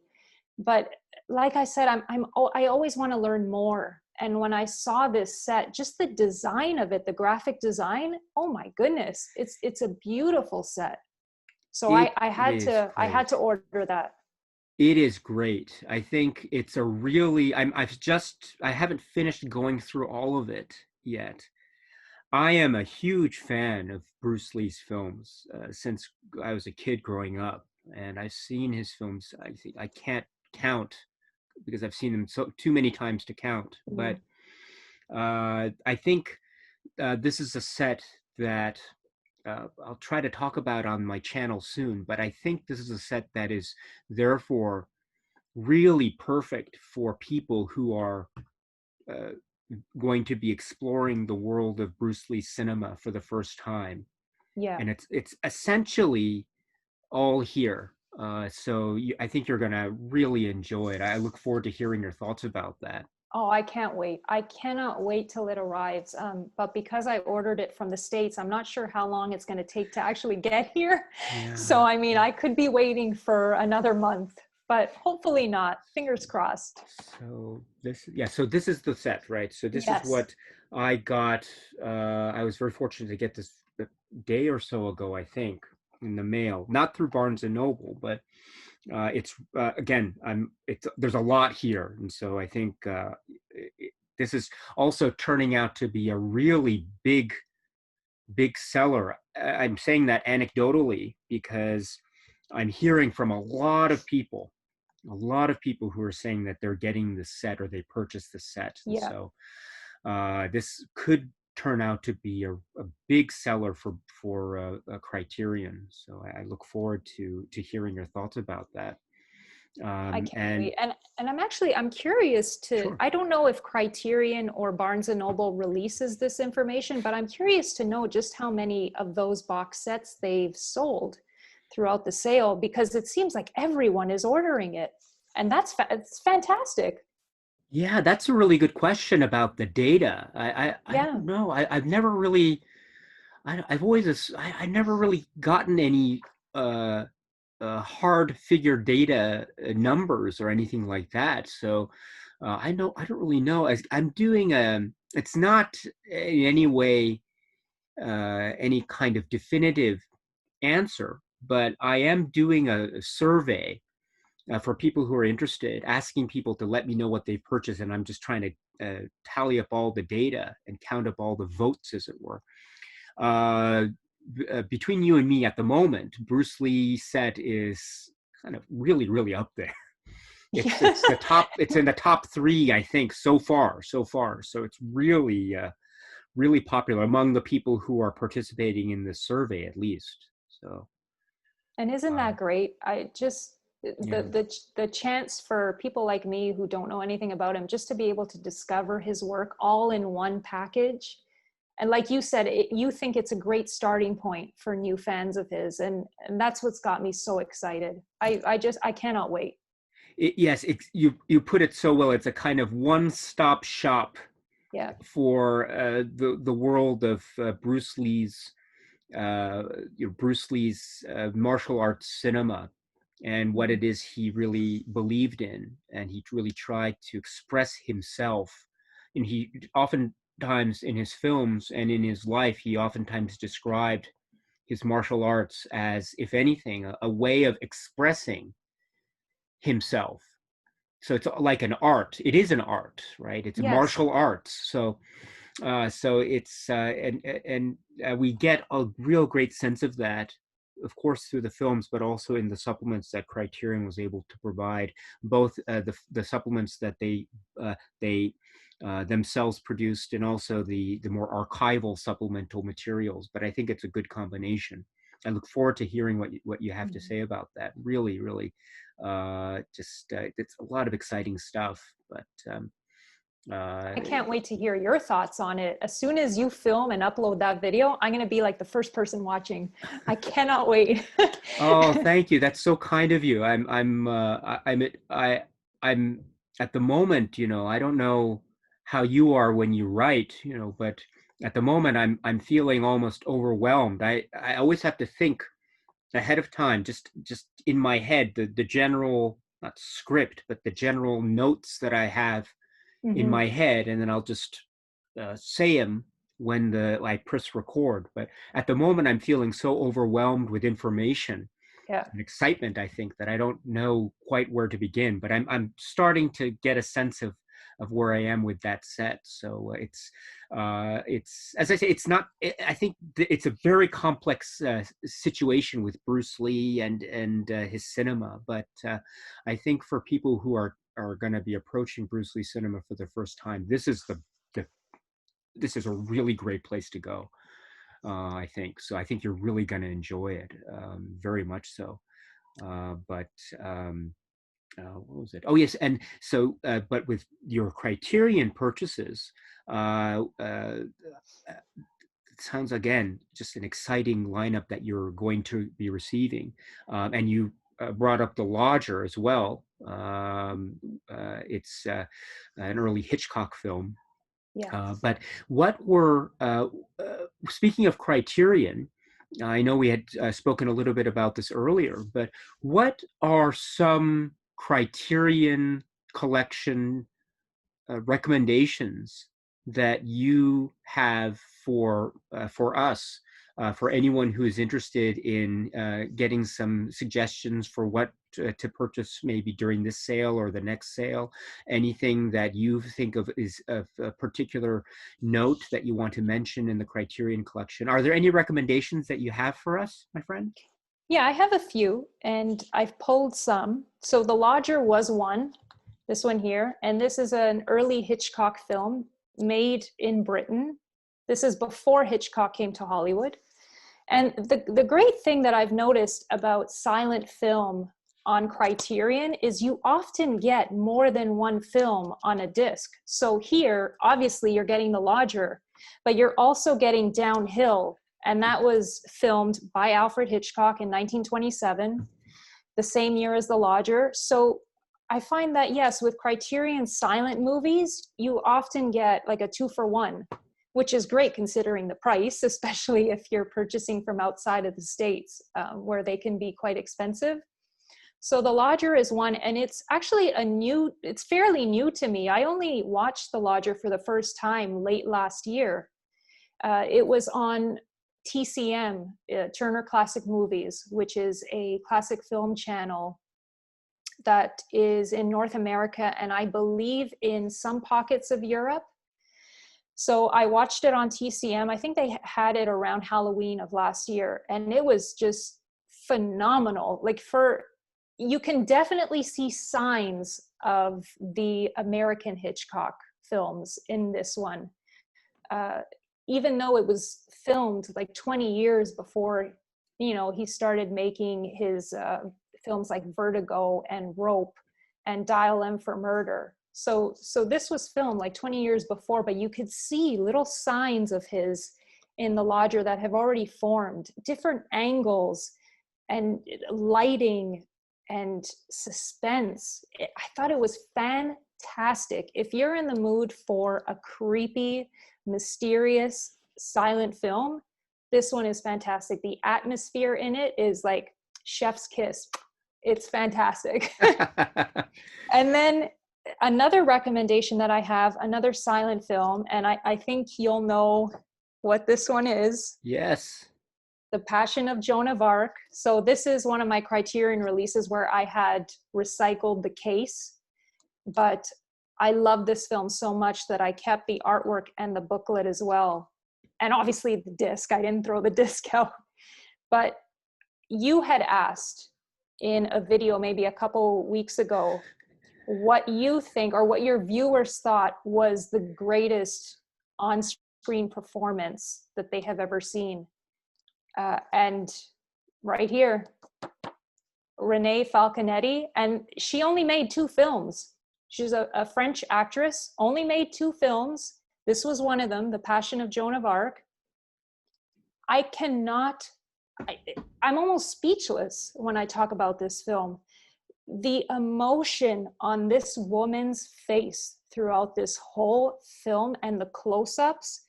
But like I said, I always want to learn more. And when I saw this set, just the design of it, the graphic design, oh my goodness, it's a beautiful set. So It is I had great. to order that. It is great. I think it's a really, I haven't finished going through all of it yet. I am a huge fan of Bruce Lee's films since I was a kid growing up, and I've seen his films. I think I can't count because I've seen them so too many times to count. But Mm, I think this is a set that I'll try to talk about on my channel soon. But I think this is a set that is therefore really perfect for people who are uh, going to be exploring the world of Bruce Lee cinema for the first time, yeah. and it's essentially all here. I think you're gonna really enjoy it. I look forward to hearing your thoughts about that. Oh, I can't wait. I cannot wait till it arrives. But because I ordered it from the States, I'm not sure how long it's going to take to actually get here. So, Yeah. I mean, I could be waiting for another month, but hopefully not. Fingers crossed. So this is the set, right? So this is Yes. what I got. I was very fortunate to get this a day or so ago, I think, in the mail, not through Barnes and Noble, but it's again, there's a lot here, and so I think this is also turning out to be a really big seller. I'm saying that anecdotally because I'm hearing from a lot of people who are saying that they're getting the set or they purchased the set, and Yeah, so this could turn out to be a big seller for a Criterion. So I look forward to hearing your thoughts about that. I can't And wait. And I'm curious to, sure. I don't know if Criterion or Barnes and Noble releases this information, but I'm curious to know just how many of those box sets they've sold throughout the sale, because it seems like everyone is ordering it. And it's fantastic. Yeah, that's a really good question about the data. I Yeah. don't know. I've never really I've always I never really gotten any uh, hard figure data numbers or anything like that. So I don't really know. I'm doing it's not in any way any kind of definitive answer, but I am doing a survey for people who are interested, asking people to let me know what they've purchased, and I'm just trying to tally up all the data and count up all the votes, as it were. Uh, Between you and me at the moment, Bruce Lee set is kind of really up there. It's the top. It's in the top three, I think, so far. So far, so it's really popular among the people who are participating in this survey, at least. So And isn't uh, that great? I just yeah. the chance for people like me who don't know anything about him just to be able to discover his work all in one package. And like you said, you think it's a great starting point for new fans of his, and that's what's got me so excited. I cannot wait. Yes, you put it so well. It's a kind of one-stop shop Yeah. for the world of uh, Bruce Lee's martial arts cinema and what Mhm. it is he really believed in, and he really tried to express himself. And he oftentimes in his films and in his life, he oftentimes described his martial arts as, if anything, a way of expressing himself. So it's like an art. It is an art, right? It's Yes. martial arts. So it's we get a real great sense of that, of course, through the films, but also in the supplements that Criterion was able to provide, both the supplements that they themselves produced, and also the more archival supplemental materials. But I think it's a good combination. I look forward to hearing what you have to Mhm. say about that. Really, just it's a lot of exciting stuff. But uh, I can't wait to hear your thoughts on it. As soon as you film and upload that video, I'm going to be like the first person watching. I cannot wait. Oh, thank you. That's so kind of you. I'm at the moment, I don't know how you are when you write, but at the moment I'm feeling almost overwhelmed. I always have to think ahead of time, just in my head, the general, not script, but the general notes that I have in Hmm. my head, and then I'll just say them when the I press record. But at the moment, I'm feeling so overwhelmed with information Yeah. and excitement, I think, that I don't know quite where to begin. But I'm starting to get a sense of where I am with that set. So it's as I say, it's not. I think it's a very complex situation with Bruce Lee and his cinema. But I think for people who are going to be approaching Bruce Lee cinema for the first time, the this is a really great place to go. I think so. I think you're really going to enjoy it, very much so. But what was it? Oh yes, and so but with your Criterion purchases, it sounds again just an exciting lineup that you're going to be receiving, and you brought up the Lodger as well. It's an early Hitchcock film. Yes. But what were speaking of Criterion? I know we had spoken a little bit about this earlier, but what are some Criterion Collection recommendations that you have for us? for anyone who is interested in getting some suggestions for what to purchase maybe during this sale or the next sale, anything that you think of is of a particular note that you want to mention in the Criterion Collection. Are there any recommendations that you have for us, my friend? Yeah, I have a few, and I've pulled some. So The Lodger was one, this one here, and this is an early Hitchcock film made in Britain. This is before Hitchcock came to Hollywood. And the great thing that I've noticed about silent film on Criterion is you often get more than one film on a disc. So here, obviously, you're getting The Lodger, but you're also getting Downhill, and that was filmed by Alfred Hitchcock in 1927, the same year as The Lodger. So I find that, yes, with Criterion silent movies, you often get like a 2-for-1, which is great considering the price, especially if you're purchasing from outside of the States, where they can be quite expensive. So The Lodger is one, and it's actually it's fairly new to me. I only watched The Lodger for the first time late last year. It was on TCM, Turner Classic Movies, which is a classic film channel that is in North America and I believe in some pockets of Europe. So I watched it on TCM. I think they had it around Halloween of last year, and it was just phenomenal. You can definitely see signs of the American Hitchcock films in this one. Even though it was filmed like 20 years before, he started making his films like Vertigo and Rope and Dial M for Murder. So this was filmed like 20 years before, but you could see little signs of his in The Lodger that have already formed, different angles and lighting and suspense. I thought it was fantastic. If you're in the mood for a creepy, mysterious, silent film, this one is fantastic. The atmosphere in it is like chef's kiss. It's fantastic. And then another recommendation that I have, another silent film, and I think you'll know what this one is. Yes. The Passion of Joan of Arc. So this is one of my Criterion releases where I had recycled the case, but I love this film so much that I kept the artwork and the booklet as well. And obviously the disc, I didn't throw the disc out. But you had asked in a video maybe a couple weeks ago what you think or what your viewers thought was the greatest on-screen performance that they have ever seen. And right here, Renee Falconetti, and she only made 2 films. She's a French actress, only made 2 films. This was one of them, The Passion of Joan of Arc. I'm almost speechless when I talk about this film. The emotion on this woman's face throughout this whole film and the close-ups,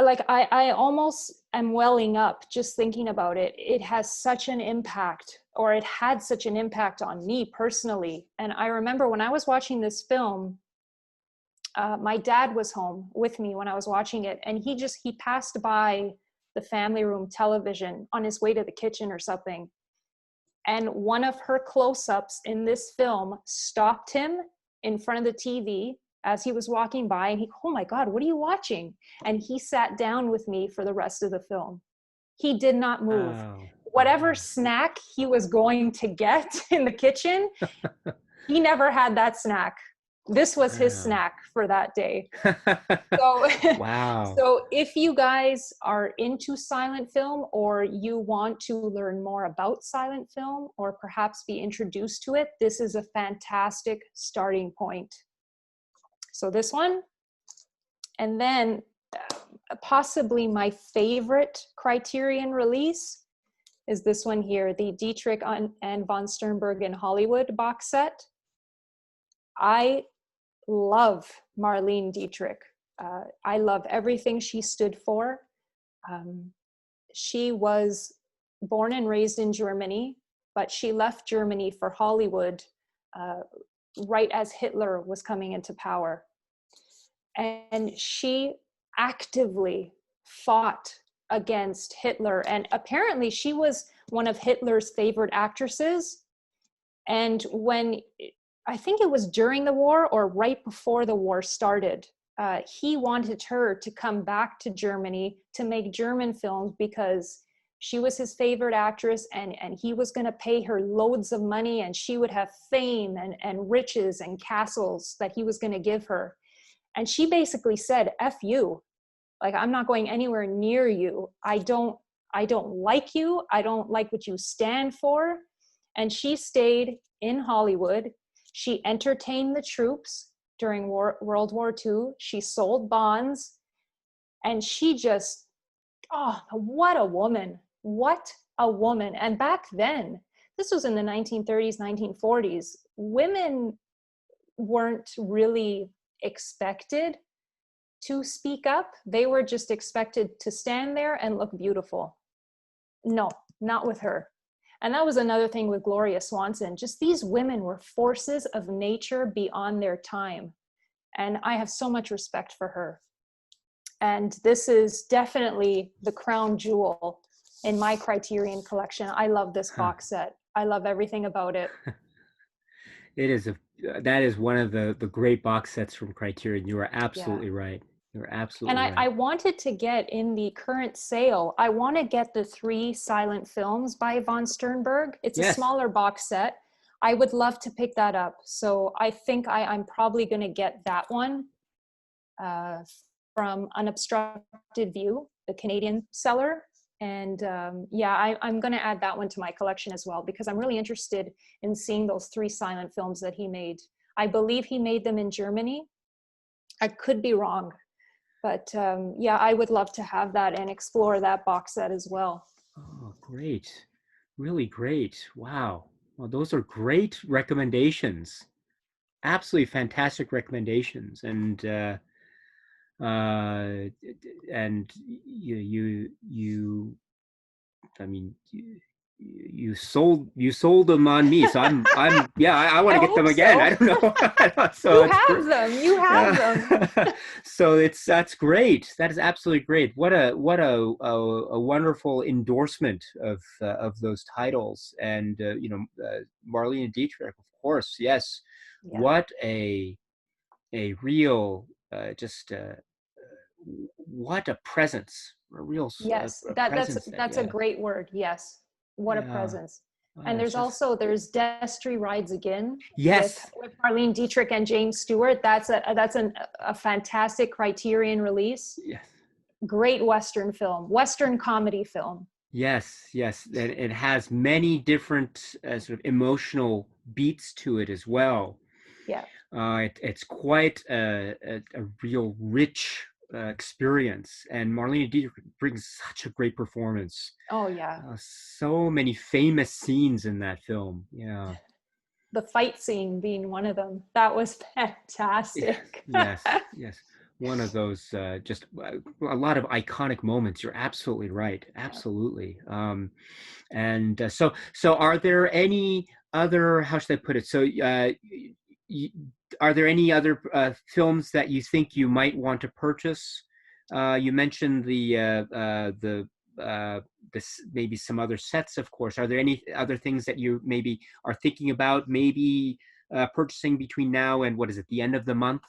like I almost am welling up just thinking about it. It has such an impact, or it had such an impact on me personally. And I remember when I was watching this film, my dad was home with me when I was watching it, and he passed by the family room television on his way to the kitchen or something. And one of her close-ups in this film stopped him in front of the TV as he was walking by, and oh my God, what are you watching? And he sat down with me for the rest of the film. He did not move. Wow. Whatever snack he was going to get in the kitchen, he never had that snack. This was his snack for that day. So, Wow. so if you guys are into silent film, or you want to learn more about silent film, or perhaps be introduced to it, this is a fantastic starting point. So this one, and then possibly my favorite Criterion release is this one here, the Dietrich and von Sternberg in Hollywood box set. I love Marlene Dietrich. I love everything she stood for. She was born and raised in Germany, but she left Germany for Hollywood right as Hitler was coming into power. And she actively fought against Hitler. And apparently she was one of Hitler's favorite actresses. And when, I think it was during the war or right before the war started, he wanted her to come back to Germany to make German films because she was his favorite actress, and he was going to pay her loads of money, and she would have fame and riches and castles that he was going to give her. And she basically said, F you. Like, I'm not going anywhere near you. I don't like you. I don't like what you stand for. And she stayed in Hollywood. She entertained the troops during World War II. She sold bonds. And she just, oh, what a woman. What a woman. And back then, this was in the 1930s, 1940s, women weren't really expected to speak up. They were just expected to stand there and look beautiful. No, not with her. And that was another thing with Gloria Swanson. Just these women were forces of nature beyond their time. And I have so much respect for her. And this is definitely the crown jewel in my Criterion collection. I love this box set. I love everything about it. That is one of the great box sets from Criterion. You are Yeah. absolutely right. You're And absolutely I right. wanted to get in the current sale, I want to get the 3 silent films by von Sternberg. It's a Yes. smaller box set. I would love to pick that up. So I think I'm probably going to get that one uh, from Unobstructed View, the Canadian seller. And yeah, I'm going to add that one to my collection as well, because I'm really interested in seeing those 3 silent films that he made. I believe he made them in Germany. I could be wrong. But yeah, I would love to have that and explore that box set as well. Oh, great. Really great. Wow. Well, those are great recommendations. Absolutely fantastic recommendations. Uh, and you I mean, you sold them on me, so I'm yeah, I want I to get them hope again. so. I don't know. So You it's great. have them. You have them. Yeah. So that's great. That is absolutely great. What a wonderful endorsement of those titles. And Marlene Dietrich, of course, yes. Yeah. What a real just what a presence, a real Yes. a That's presence that, that's a yeah. great word. Yes. What a Yeah. presence. And It's just there's Destry Rides Again yes, with Marlene Dietrich and James Stewart. That's a fantastic Criterion release. yes, Great Western film, Western comedy film. yes. And it has many different sort of emotional beats to it as well. Yeah. It's quite a real rich experience, and Marlene Dietrich brings such a great performance. Oh yeah. So many famous scenes in that film. Yeah. The fight scene being one of them. That was Yes, fantastic. yes. One of those just a lot of iconic moments. You're absolutely right. Yeah. Absolutely. And so are there any other, how should I put it? So y are there any other films that you think you might want to purchase? You mentioned the this maybe some other sets, of course. Are there any other things that you maybe are thinking about, maybe purchasing between now and what is it, the end of the month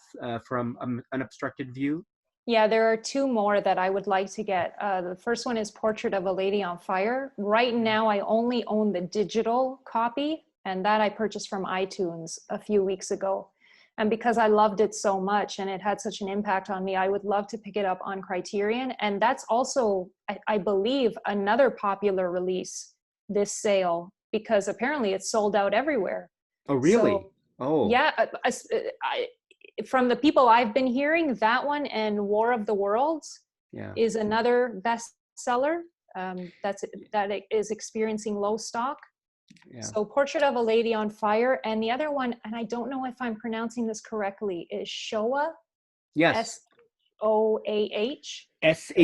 from Unobstructed View? Yeah, there are 2 more that I would like to get. The first one is Portrait of a Lady on Fire. Right now, I only own the digital copy, and that I purchased from iTunes a few weeks ago. And because I loved it so much and it had such an impact on me, I would love to pick it up on Criterion. And that's also, I believe, another popular release this sale, because apparently it's sold out everywhere. Oh, really? So Oh, yeah, from the people I've been hearing, that one and War of the Worlds yeah, is another bestseller that is experiencing low stock. yeah. So Portrait of a Lady on Fire, and the other one, and I don't know if I'm pronouncing this correctly, is Shoah, Yes. Soah.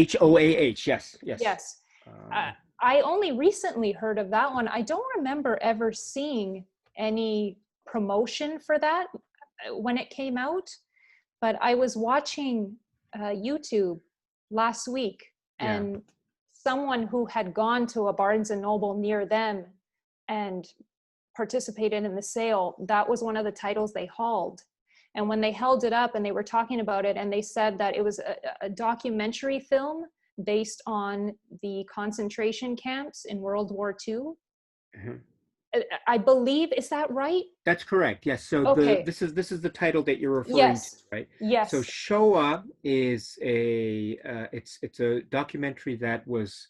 Shoah. Yes, yes. Yes. Uh, Uh, I only recently heard of that one. I don't remember ever seeing any promotion for that when it came out, but I was watching YouTube last week, yeah. and someone who had gone to a Barnes and Noble near them and participated in the sale, that was one of the titles they hauled. And when they held it up and they were talking about it, and they said that it was a documentary film based on the concentration camps in World War II. Mhm. I believe, is that right? That's correct. Yes. So Okay. this is the title that you're referring to, Yes. right? So Yes. Shoah is it's a documentary that was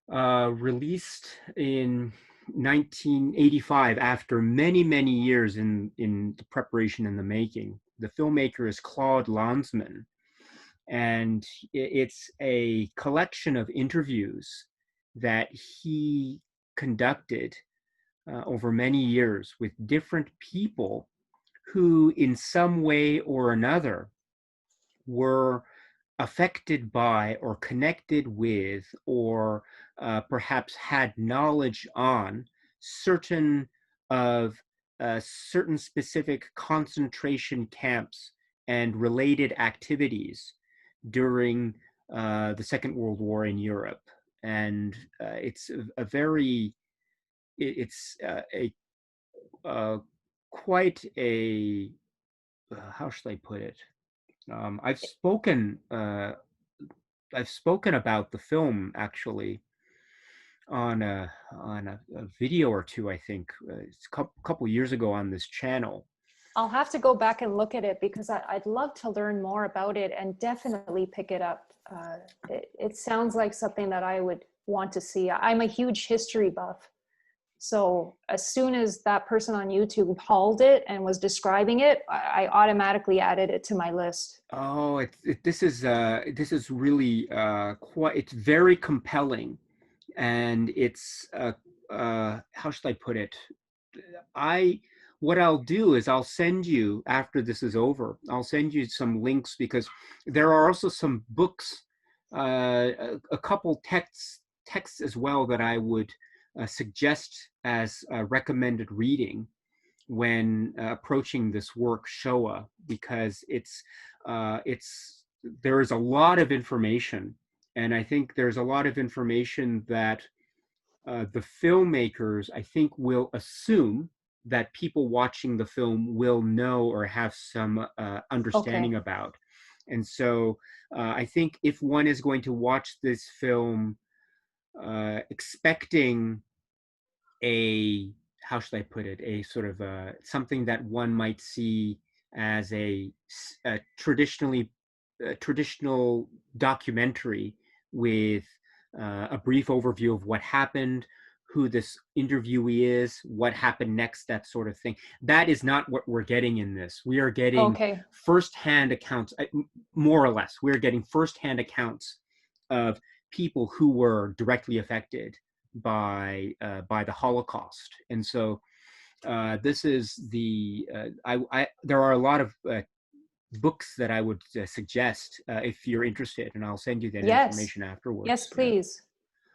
released in 1985 after many years in the preparation and the making. The filmmaker is Claude Lanzmann, and it's a collection of interviews that he conducted over many years with different people who, in some way or another, were affected by or connected with or perhaps had knowledge on certain of certain specific concentration camps and related activities during the Second World War in Europe. And it's a very, it's a uh, quite a, how should I put it? Um, I've spoken uh, I've spoken about the film actually on a video or two. I think it's a couple years ago on this channel. I'll have to go back and look at it because I'd love to learn more about it and definitely pick it up. It sounds like something that I would want to see. I'm a huge history buff. So as soon as that person on YouTube hauled it and was describing it, I automatically added it to my list. Oh, this is really quite. It's very compelling, and it's how should I put it? I what I'll do is I'll send you after this is over. I'll send you some links because there are also some books, a couple texts as well that I would suggest as recommended reading when approaching this work Shoah, because it's there is a lot of information, and I think there's a lot of information that the filmmakers, I think, will assume that people watching the film will know or have some understanding Okay. about. And so I think if one is going to watch this film expecting a, how should I put it, a sort of something that one might see as a traditional documentary with a brief overview of what happened, who this interviewee is, what happened next, that sort of thing. That is not what we're getting in this. We are getting Okay. firsthand accounts, more or less. We're getting firsthand accounts of people who were directly affected by the Holocaust. And so this is there are a lot of books that I would suggest if you're interested, and I'll send you that Yes. information Yes, afterwards. Yeah. please.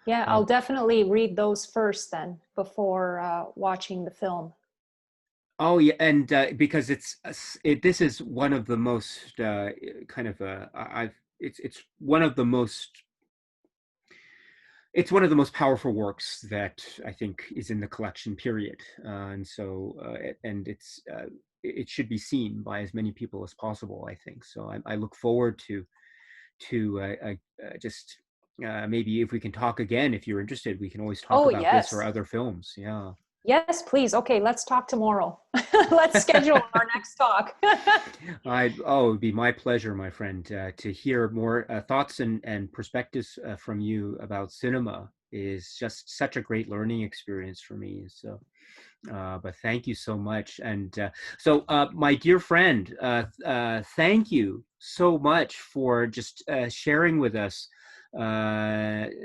Yeah, I'll Um, definitely read those first then before watching the film. oh yeah, and because this is one of the most kind of I've it's one of the most it's one of the most powerful works that I think is in the collection, period. And so, and it should be seen by as many people as possible, I think. So I look forward to just maybe if we can talk again, if you're interested, we can always talk Oh, about this or yes. other films. Yeah. Yes, please. Okay, let's talk tomorrow. Let's schedule our next talk. Oh, it'd be my pleasure, my friend, to hear more thoughts and perspectives from you about cinema. Is just such a great learning experience for me. So, but thank you so much. And my dear friend, thank you so much for just sharing with us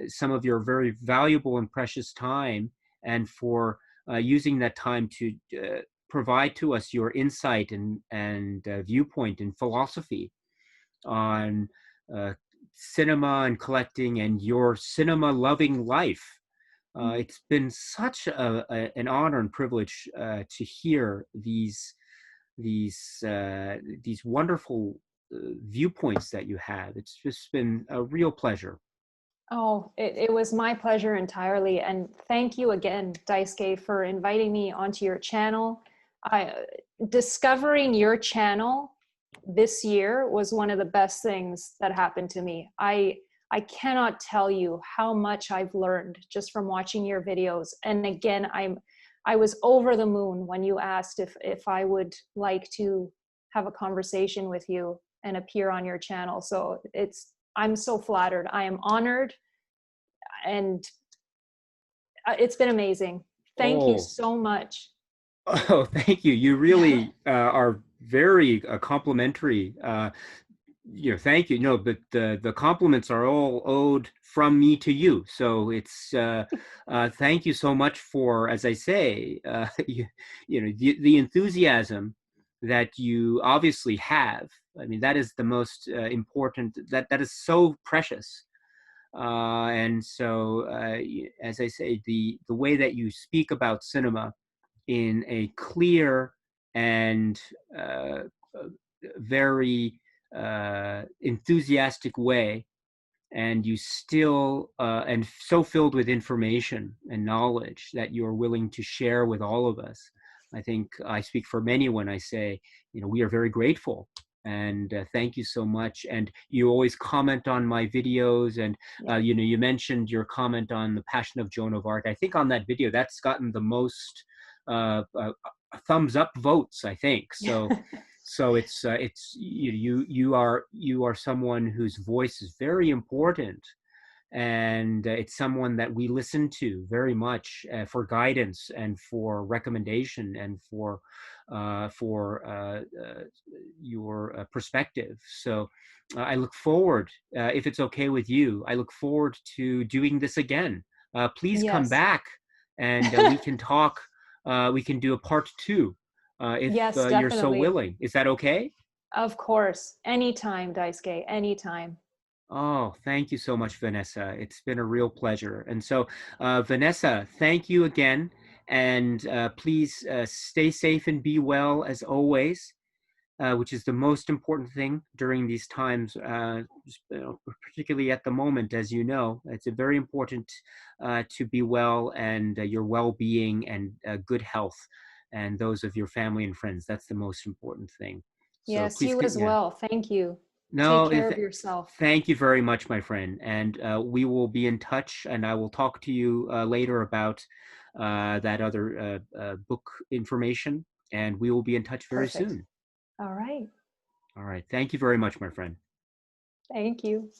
some of your very valuable and precious time, and for using that time to provide to us your insight and viewpoint and philosophy on uh, cinema and collecting and your cinema loving life. It's been such an honor and privilege to hear these wonderful viewpoints that you have. It's just been a real pleasure. Oh, it was my pleasure entirely. And thank you again, Daisuke, for inviting me onto your channel. I, discovering your channel this year was one of the best things that happened to me. I cannot tell you how much I've learned just from watching your videos. And again, I was over the moon when you asked if I would like to have a conversation with you and appear on your channel. So I'm so flattered. I am honored, and it's been amazing. Thank you Oh, so much. oh, thank you. You really are very complimentary. Thank you. No, but the compliments are all owed from me to you. So it's thank you so much for, as I say, the enthusiasm that you obviously have. I mean, that is the most important. That is so precious. And so, as I say, the way that you speak about cinema in a clear and uh, very enthusiastic way, and you still and so filled with information and knowledge that you're willing to share with all of us. I think I speak for many when I say, we are very grateful, and thank you so much. And you always comment on my videos, and Yeah. you mentioned your comment on the Passion of Joan of Arc. I think on that video that's gotten the most thumbs up votes, I think. So it's you are someone whose voice is very important, and it's someone that we listen to very much for guidance and for recommendation and for your perspective. So I look forward, if it's okay with you, I look forward to doing this again. Please come Yes. back, and we can talk. We can do a part two, if Yes, you're so definitely. willing. Is that okay? Of course. Anytime, Daisuke, anytime. Oh, thank you so much, Vanessa. It's been a real pleasure. And so, Vanessa, thank you again. And please stay safe and be well as always, which is the most important thing during these times, particularly at the moment, as you know. It's very important to be well, and your well being and good health, and those of your family and friends. That's the most important thing. So Yes, please, you as yeah. well. Thank you. Take No, care of yourself. thank you very much, my friend. And we will be in touch, and I will talk to you later about that other book information, and we will be in touch very Perfect. soon. All right. All right. Thank you very much, my friend. Thank you.